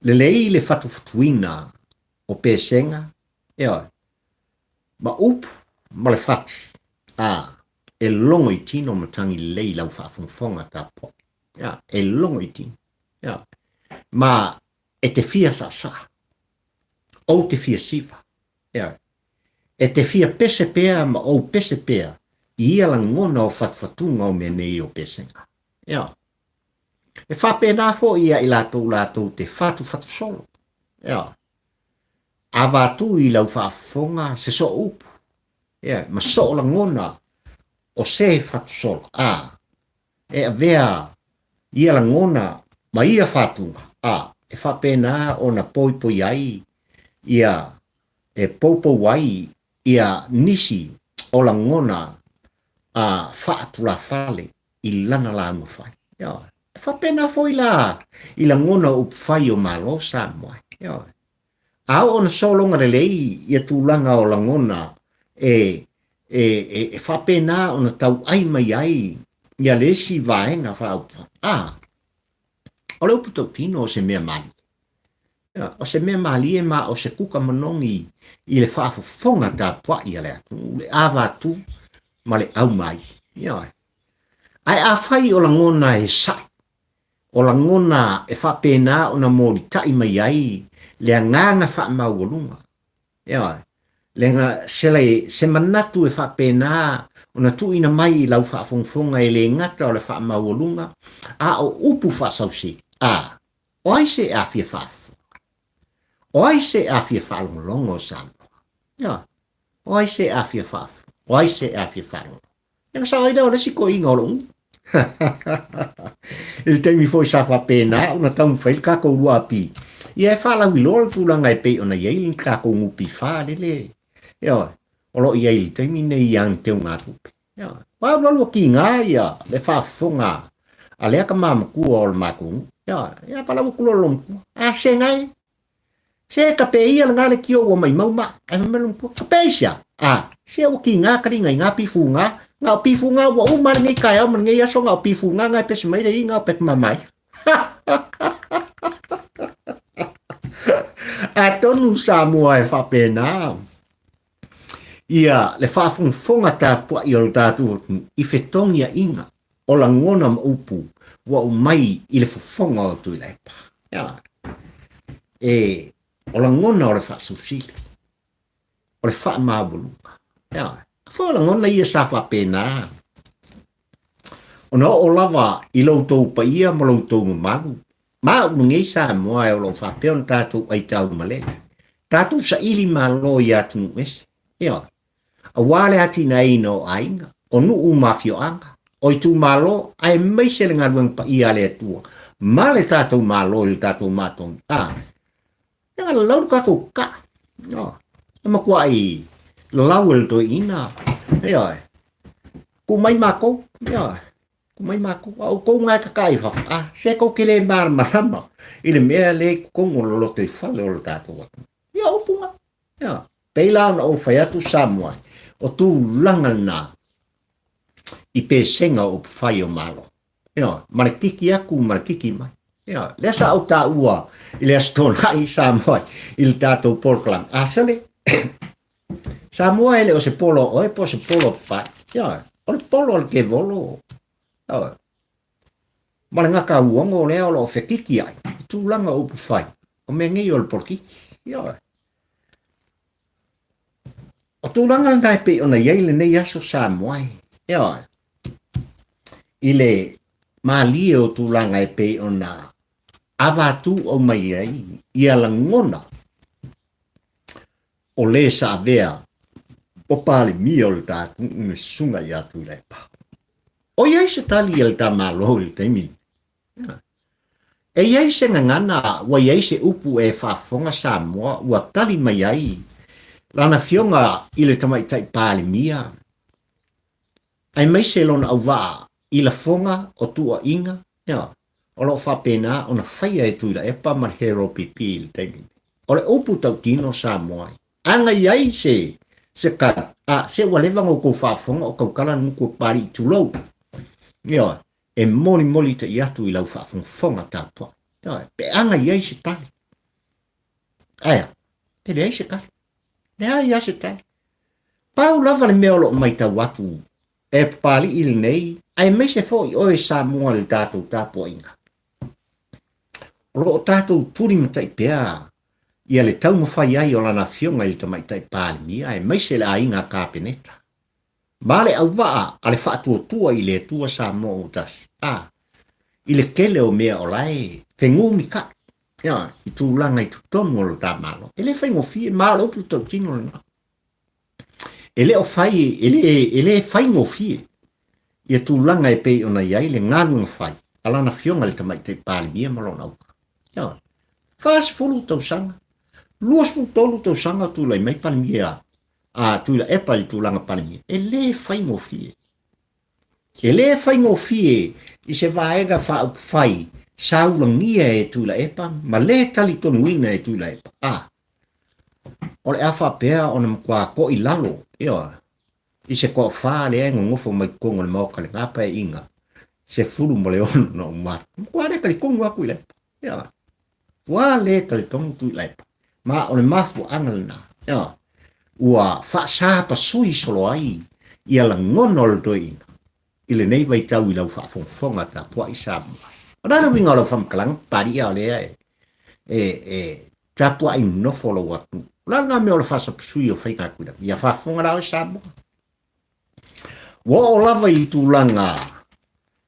Le lei le whatuwhatuina o pēsenga. Ma upu ma le whati. E longo i tino matangi lei lau whaafonfonga tā po. E longo i tino. Ma e te fia sa. O te fia siva. E te fia pese pea ma o pese pea. Ia la ngona o whatwhatunga o mea nei o pesenga. E whapena fo ia i lātou te whatu solo. A wātu i lau whaafonga se so upu. Ma so la ngona o se whatu solo. E a vea ia la ngona ma ia whatunga. E whapena o na poi ai. Ia e popo wai. Ia nisi o la ngona whaatu la fale i lana la amawhai. E whapena fo i la ngona upu whai o malo Samoa. Au ona solonga le lei ia tūlanga o la ngona e whapena ona tau ai mai ai ia lesi vaenga whaupa. O le upu tau tino o se mea mali. O se mea mali e ma o se kuka manongi i le whaafofonga tā pua i ale atu. Le awatu ma le au mai. Ai a whai o la ngona e sai. O la ngona e whapena o na mori tai mai ai. Le nganga whaamauolunga. Le se manatu e whapena o na tuina mai lau whaafonfonga e le ngata o le whaamauolunga. O upu whaasausi. O ai se a fia whaafonga. O ai se a fia whaalongolongo o Samoa. O ai se a fia whaafonga. O ai se a fia whaalongo. Nga sa oida o lesi ko inga olong. Il teimi foi sa whapena o na taun whail kako ua api. Ia e whala wilol tūlanga e pei o na iailin kako ngupi whaalele. O lo iaili teimi nei iang teo ngā tupe. Wau lalo ki ngā ia le whaafonga. A lea ka māmakua o le mākungu. Ia whala wakula lomkua. Se ngai. Se ka pe ia ngā le kio o mai mauma. Ai mamelomkua. Ka pe isia. Se o ki ngā kari ngai ngā pifu ngā. Ngā pifu ngā wa umar ngai kai au man ngai aso ngā pifu ngā ngai pesi mai rei ngā pek mamai. Tonu Samoa e whapena. Ia le whaafonga tā pua i o tātu i whetongia inga o la ngona ma upu wa umai i le whafonga o Tuilaepa. O la ngona o le whaasusili. O le whaamawulunga. Fo la ngona ia sa whapena. O na o lava i lautou pa ia ma lautou malu. Ma ngei Samoa e o lo whapeon tātou ai tau male. Tātou sa ili malo i atu nuese. A wale ati na ino ainga. O nu umafio anga. O i tu malo ai meise le ngaluang pa ia le atua. Ma le tātou malo i le tātou matong. Nga lau kako ka. Ama kua i lau el to ina. Ku mai mako. Ku mai mako. O kou ngai kakai whafa. Se kou kele mar marama. I le mea le kongo loto i whale o le tātou watu. Upunga. Peila na o whai atu Samoa. O tū langa na. I pēsenga o whai o malo. Marakiki aku, marakiki mai. Lesa au tā ua. I le astona i Samoa. I le tātou polklang. Sale. Samoa ele o se polo. O e po se polo pa. O le polo le ke volo. Mara ngaka uongo lea o lo whekiki ai. Tūlanga o whai. O me ngi o le polkiki. O tūlanga ngai pe o na yeile nei aso Samoa. I le malie o tūlanga e pe o na avatu o mai ai. Ia la ngona. o le sa vea o Palemene o le tātu me sunga i atu i lepa. O iai se tali el ta malo le taimi. E iai se ngangana wa iai se upu e whaafonga Samoa ua tali mai ai lana fionga i le tamaitai Palemene. Ai mai se lona au waa i la fonga o tua inga, o lo whapena o na whaia e Tuilaepa ma HRPP i le taimi. O le upu tau tino Samoa. Anga iai se ka, se walevanga o kou whaafonga o kou kala nuku pari i tulau. E moli te iatu i lau whaafonga tāpua. Pe anga iai se tali. Aia, e lei se kali. Lea ia se tali. Pau lava le meolo mai tau atu. E pali il nei, ai me se fo i oe Samoa le tātou tāpua inga. O lo tātou turi matai pea, ia le tau mawhai ai o lana fionga i le tamaitai Palemene, ai me se le ainga kāpeneta. Male au waa, ale whaatua i le tua Samoa utas. I le kele o mea o lai, whengumi ka. I tūlanga i tutonu o lo tā malo. Ele whaingo fie, malo upu tau tino le nā. Ele o fai, ele whaingo fie. Ia tūlanga e pei ona iai le ngānu whai. Alana fionga le tamaitai Palemene malona upa. Fas fulu tau sanga. Luas fu tolu tau sanga tūlai mai Palemene Tuilaepa i tūlanga Palemene. Ele whaingo fie. Ele whaingo fie i se vaega whai saulangia e Tuilaepa, ma le tali tonuina e Tuilaepa. O le awha pea o na mkwa ko i lalo, i se ko wha le engo ngofo mai kongo le mauka le ngapa e inga, se fulu mo le ono na umata. Mkwa le kali kongo aku i lepa, wa le tali tongu Tuilaepa, ma o le mafu angalina, ua wha sāpa sui solo ai, ia la ngono le doina, i le nei vai tau i lau wha fonga ta pua i Samoa. O nana winga o lau whamkalang pari au lea ta pua i nofo lau atu. Langa me o le whasa pusui o whainga kuida. Ia whafonga rao i Samoa. Wa o lava i tūlanga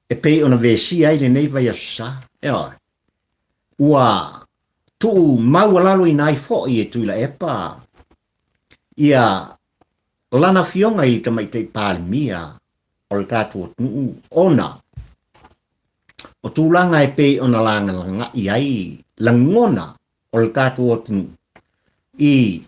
e pei ona vesi ai le nei vai asa. Ua tu maua lalo i nai fo i e Tuilaepa. Ia lana fionga i tamaitai Palemene o le tātua nuu ona. O tūlanga e pei ona langa i ai langona o le tātua tunu. I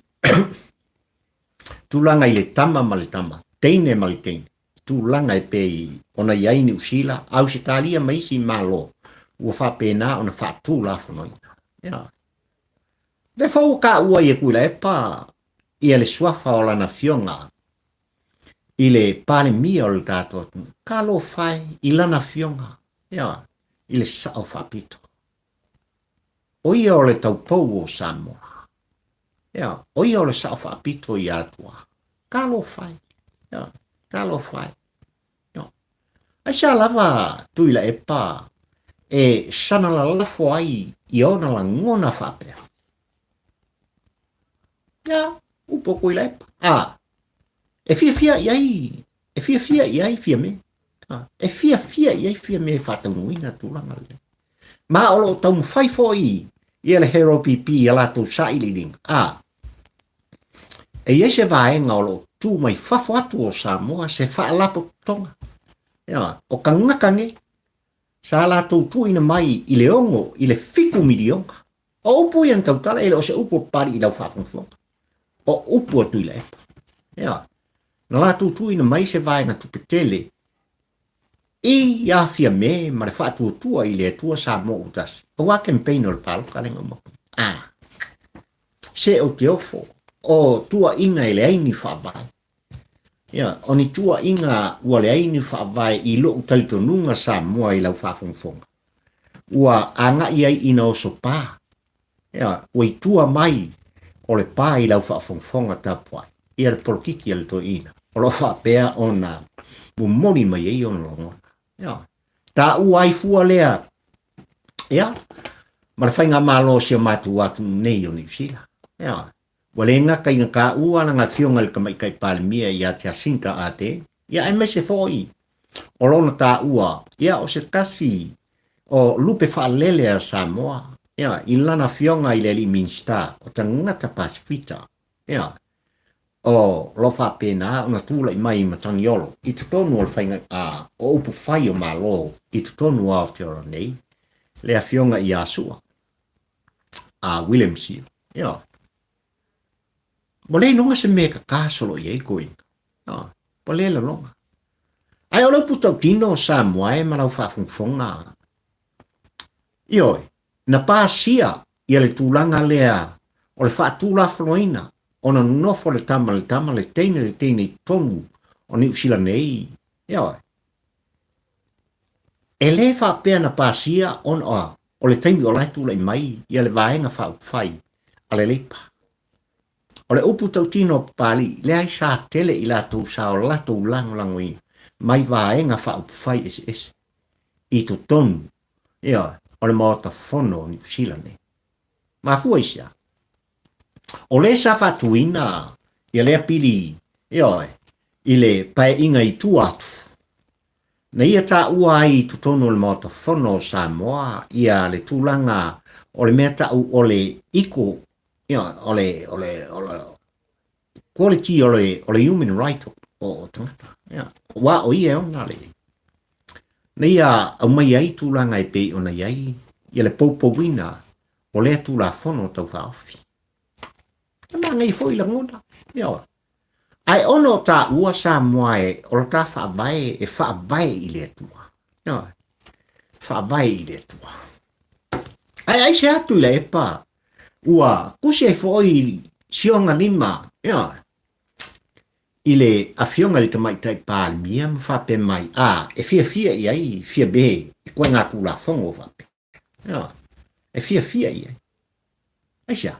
tūlanga i le tama ma le tama, teine ma le teine. Tūlanga e pei ona i ai ni usila, au se talia maisi malo, ua whapena ona whātū la whanoina. Le whau ka ua i e Tuilaepa, i le suafa o lana fionga, i le Palemene o le tātua tunu. Ka lo whai i lana fionga, i le sao whapito. O ia o le taupou o Samoa. O ia o le sao whapito i atua. Ka lo whai. Ka lo whai. Ai sa lava Tuilaepa e sana la lafo ai i ona la ngona whapea. Upo Tuilaepa. E fia iai. E fia iai fia me. E fia iai fia me whatamuina tūlanga le. Ma o lo tau mwhai foi i ele HRPP i alatou saililing. E iai se vaenga o lo tū mai whafo atu o Samoa se whaalapo tonga. O ka ngakange sa alatou tuina mai i le ongo i le fiku milionga. O upu i an tautala ele o se upu pari i lau whafonfonga. O upu o Tuilaepa. Na latou tuina mai se vaenga tupetele i ia fia me ma le whaatua i le atua Samoa utas. O wa campaign o le palo kalenga mo. Se o te ofo o tua inga i le aini whaavai. O ni tua inga ua le aini whaavai i lo utalitonunga Samoa i lau whaafonfonga. Ua anga i ai ina o so pā. Ua i tua mai o le pā i lau whaafonfonga tapua. Ia le polokiki al to ina. O lo whaapea o na mumori mai ei o longa. Ta ua ai fua lea. Ma le whainga malo si o matu atu nei o New Zealand. Wale ngaka inga ka ua na ngā fionga le kamaikai Palemene i a te asinta a te. Ia e mese foi. O lona ta ua. Ia o se kasi o lupe whaalele a Samoa. I lana fionga i le li minsta o ta ngata Pasifita. o lo fa pena ona tula mai matangiolo I tonu o fainga o upu fai o malo I tonu o te nei le afionga I asua William Seal yo Boleh nonga se meka kasolo ye going boleh la longa ai o lo puto tino sa moe ma la fa funfonga yo na pasia ia le tulanga lea o le fa tula floina ona no fo le tama le teine tonu o ni usila nei yo ele fa pena pasia on o le taimi o lai tula mai ia le vaenga fa fai ale lepa o le upu tautino pali le ai sa tele I lato sa o lato langoi mai vaenga fa fai es I tu tonu ia o le mota fono ni usila nei ma fuisia o le sa fatuina ia le pili ia I le pae inga I tu atu na ia ta ua ai tu tonu le mota fono Samoa ia le tulanga o le mea tau o le iko ia o le quality o le human right o tangata ia wa o ia ona le na ia au mai ai tulanga I pe ona iai ia le poupouina o le tula fono tau whaofi ma ngai foi la ngona ia ai ono ta ua Samoa o le ta whaavae e whaavae I le tua ia whaavae I le tua ai se atu le epa ua kuse foi sionga lima ia I le afionga le tamaitai Palemene ma whape mai e fia iai fia be I koe ngā kula fongo whape ia e fia iai ai sia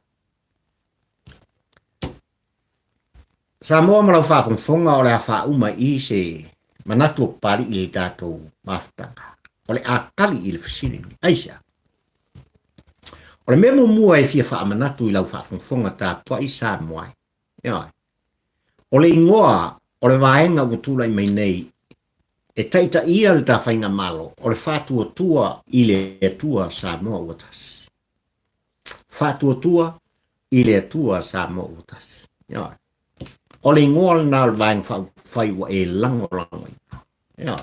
Samoa malau whaafonga o le a uma I se manatu o pari I le tātou mafutanga o le a kali I le fasirini ai sia o le memo mua e fia whaamanatu I lau whaafonga tātua I Samoa ia o le ingoa o le vaenga utula I mai nei e taita ia le ta whainga malo o le whātua tua I le tua Samoa uatas whātua tua I le tua Samoa uatas ia o le ingoa le nā le vaenga whaiwa e lango ia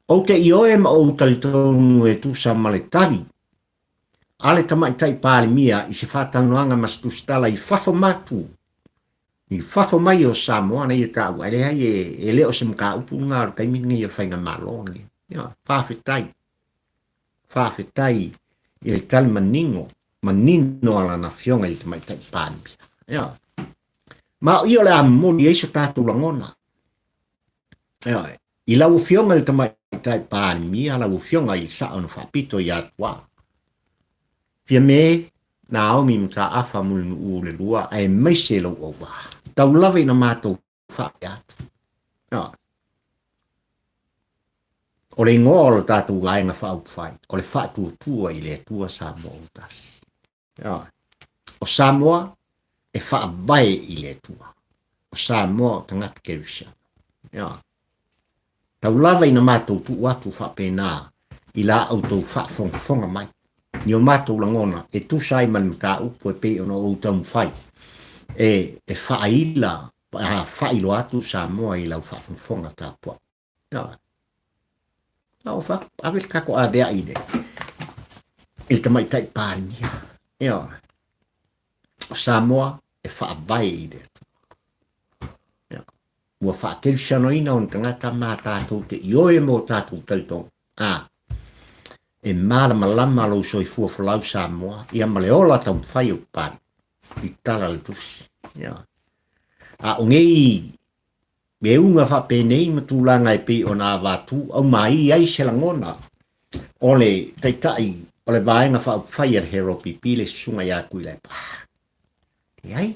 o te ioe ma o talitonu e tu sa male tali ale tamaitai Palemene I se whātanoanga mastustala I whafo matu I whafo mai o Samoa na ia tāu ele hai e leo se mga upu ngā o kai mingi I whainga malongi ia whawhetai I le tali manino ala na fionga I tamaitai Palemene ia ma ia le amoni e se tātou langona ia I lau fionga le tamaitai Palemene ala lau fionga I sa ono whapito I atua fia me na aomi mta afa mulinu u le lua ai meise lau au wa tau lave na mātou whape atu ia o le ngōlo tātou laenga whau whai o le whātua tua I le tua Samoa utas ia o Samoa e whaavae I le tua o Samoa tangata kerusha ia tau lave na mātou tu atu whape nā I la au tau whafonga mai ni o mātou langona e tu sai man mta upo e pe ono o tau whai e whaila whailo atu Samoa I lau whafonga tāpua ia au wha awel kako a dea ide il tamaitai Palemene ia o Samoa e whaavae ide ia ua whaakevishano ina on tangata mā tātou te ioe mo tātou talitong e malama lo soifua folau Samoa ia maleola tau whai o pari I tala le tusi ia o ngei me unga whape nei matulanga e pe o nā wātu au mai ai se langona o le taitai o le vaenga whai le sunga ia Tuilaepa iai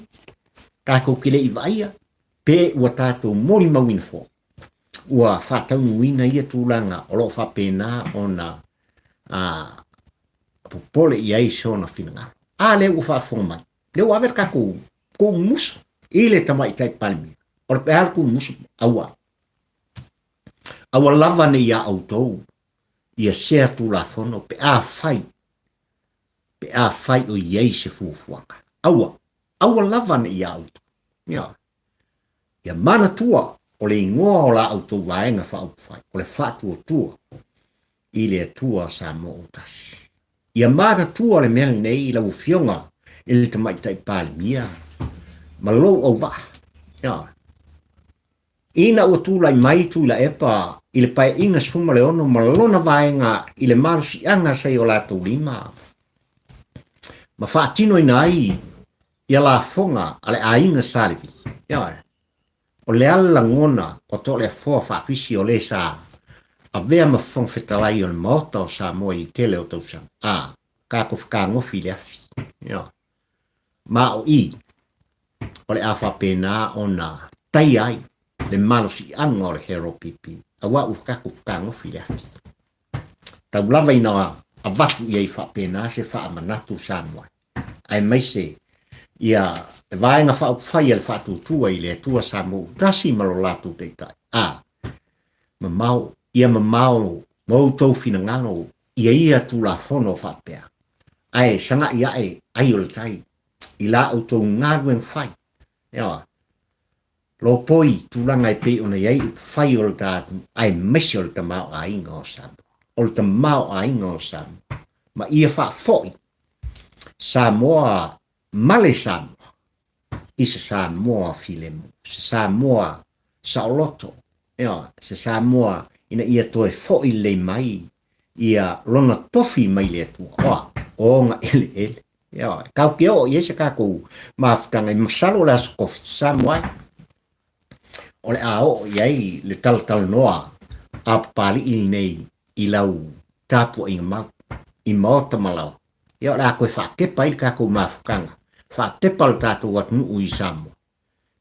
kako kile I vaia pe ua tātou mori mawina fo ua whatau wina ia tūlanga o lo whape nā o na popole iai sona finanga le ua whafonga mai le ua aver kako ko muso I le tamaitai Palemene o le pehal ku muso aua lava ne ia autou ia sea tula fono pe a fai o iai se fufuanga aua lava ne ia autou ia Ia mana tua o le ingoa o la au tau vaenga whaupwhai, o le whatua tua i le tua sa mo o tasi. Ia mana tua le mea nei i lau fionga i le tamaitai Palemia. Ma lou au wa. Ia. Ina o tūlai mai Tuilaepa i le pai inga suma le ono ma lona vaenga i le marusi anga sei o la tau lima. Ma whaatino ina ai ia la fonga ale a inga salivi. Ia. O le ala ngona o to le foa whaafisi o le sa a vea ma fong whetalai o le maota o sa moa i tele o tausang. Ka kofka ngofi le afi. Ia. Ma o i o le awha pena o na tai ai le malosi anga o le HRPP. A wa ufka ngofi le afi. Tau lava ina a watu i ei wha pena se wha manatu sa moa. Ai mai se ia e vaenga wha upwhai al whatu tua i le tua sa mo tasi malo latu te tai. Ma mau, ia ma mau, mau tau fina ngano, ia tu la fono whapea. Ai, sanga ia ai o le tai, i la au tau ngaruen whai. Ia, lo poi tu langa i pe ona iai whai o le tātu, ai mesi o le ta mau a inga o samu. O le ta mau a inga o samu. Ma ia wha foi, Samoa male Samoa, isa Samoa filemu, se Samoa saoloto, se Samoa ina ia toe foi le mai, ia lona tofi mai le atua, o nga ele. Kau ke o iese kako maafutanga i masalo la skofi Samoa, o le a o iai le tal noa, a pali il nei i lau tapu inga mau, i maota malau. Ia la koe whakepa i kako mafukanga. Whakepa le tātou wat nuu i Samoa.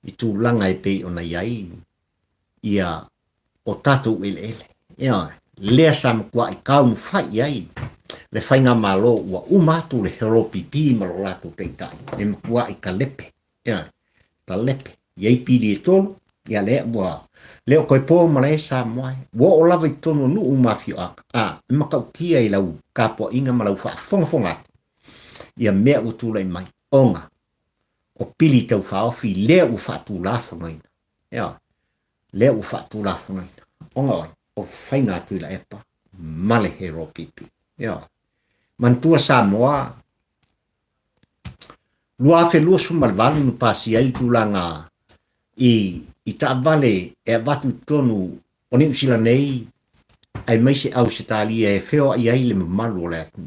I tūlanga e pei ona iai. Ia o tātou ele. Ia lea Samoa kua i kaunu whai iai. Le whainga malo ua umatu le HRPP malo lato teitai. Le makua i ka lepe. Ia ka lepe. Iai pili e tonu. Ia lea ua. Leo koe pō mala e Samoa. Ua o lava i tonu nuu mafio a. Makau kia i lau kapua inga malau wha fonga. Ia mea utula i mai, onga, o pili tau whaofi, lea u whatu lafongaina. Ia, lea u whatu lafongaina. Onga oi, o whainga Tuilaepa, male HRPP. Ia, mantua Samoa, lua afe lua sumalvali nu pasi ai tulanga i ta vale e watu tonu o ni usila nei, ai maise au se tali e feo i ai le mamalu o le atu.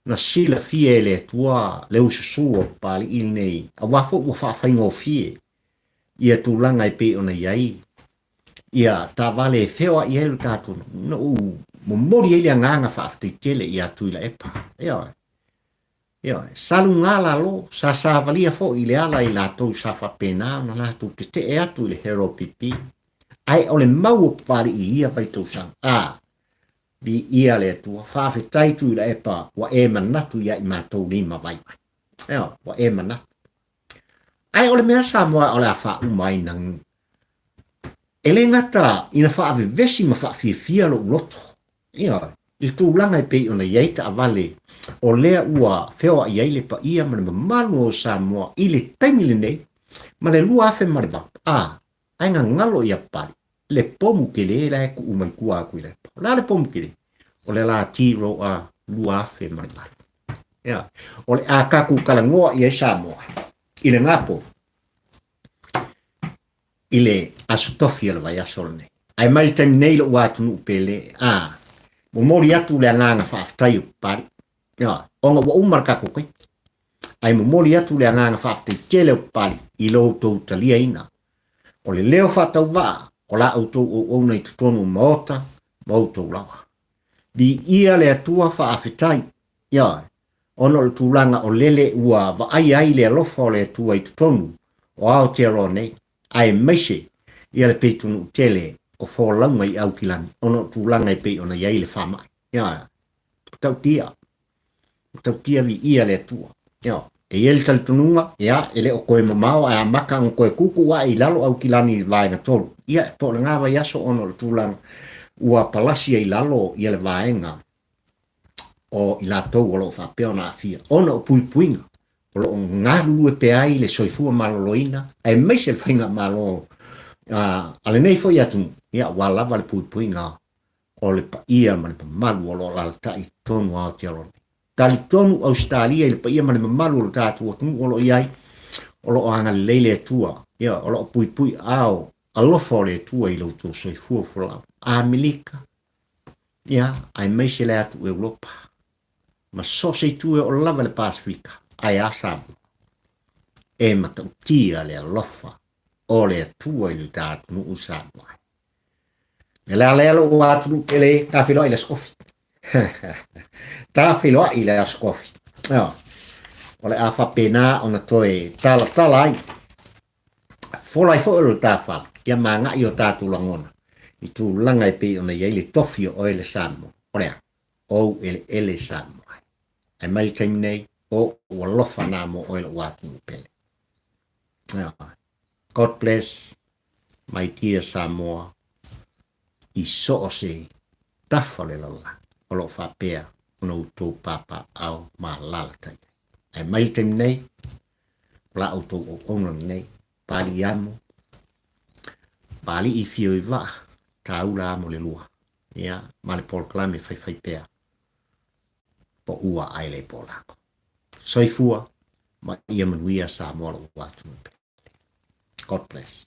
Na sila fie le tua le ususu o pali il nei. A wafo ua whawhaingo fie. Ia tūlanga i pe ona iai. Ia ta vale whewa i elu tātuna. No mo mori ele nganga whaaftai tele ia Tuilaepa. Ia, salu ngala lo, sa valia fo i le ala i la tau sa whapena na la tau te e atu i le HRPP. Ai ole mau o pali i ia vai tau sang. Bi ia le tua whawhetai Tuilaepa wa e manatu ia i mātou lima vai. Wa e manatu. Ai ole mea Samoa ole a wha umai nang. Ele ngata ina wha vesi ma wha fia lo uloto. I tūlanga i pei ona iaita a vale o lea ua whewa i aile pa ia ma le mamalu o Samoa i le taimile nei ma le lua afe maribau. Ainga ngalo ia pari. Le pomu ke le la ku umai kua aku le. La le pomu ke le. O le la tiro a lua afe maribau. O le a kaku kalangoa i e Samoa. I le ngapo. I le asutofia le vai asol nei. Ai mai taimi nei lo watu nu pele. Mo mori atu le nganga whaftai o pari. Onga wa umar kaku kai. Ai mo mori atu le nganga whaftai tele o pari. I lo tau talia ina. O le leo whatau waa. O la auto o nei tutonu maota. Mautou lawa. Di ia le atua whaafetai. Ono le tūlanga o lele ua wa ai le alofa o le atua i tutonu. O ao te aro nei. Ai meise. Ia le peitunu tele. O wholaunga i au kilani. Ono tūlanga i pei ona iai le whamai. Tau tia vi ia le atua. E ele talitununga. Ele o koe mamao. A maka o koe kuku wa i lalo au kilani vaenga tolu. Ia po le ngāwa yaso ono le tūlanga. Ua palasia i lalo i le vaenga. O i la tau o lo whapea na afia. Ono o puipuinga. lo ngalu pe ai le soifua maloloina ai mai se fainga malo ale nei foi atu ia wala vale pui nga o le pa ia man pa malu o lo la tai tonu a telo tali tonu Australia le pa ia man malu o tatu o lo iai o lo anga lele tua ia o lo pui ao alofa le tua i lo to soifua fola Amerika ia ai mai se le atu Europa ma so se tue o lava le Pasifika ai asam e matautia le alofa o le tua i le tatu nu usama e le alelo o atu ele ta filo i le skofi ta filo i le skofi o le afa pena ona toe tala ai fola i fo le tafa ia manga i o tatu langona i tu langa i pe ona ia le tofio o ele samo o ele samo ai mai nei o lofa namo o ele watu pele God bless my dear Samoa i so se tafale lala o lo fa pea no to papa au malalta ai mai nei la auto o ono nei pali amo pali i fio i va taula amo le lua ia male por clame fai pea po ua ai le polako soifua ma ia manuia Samoa lo watu God bless.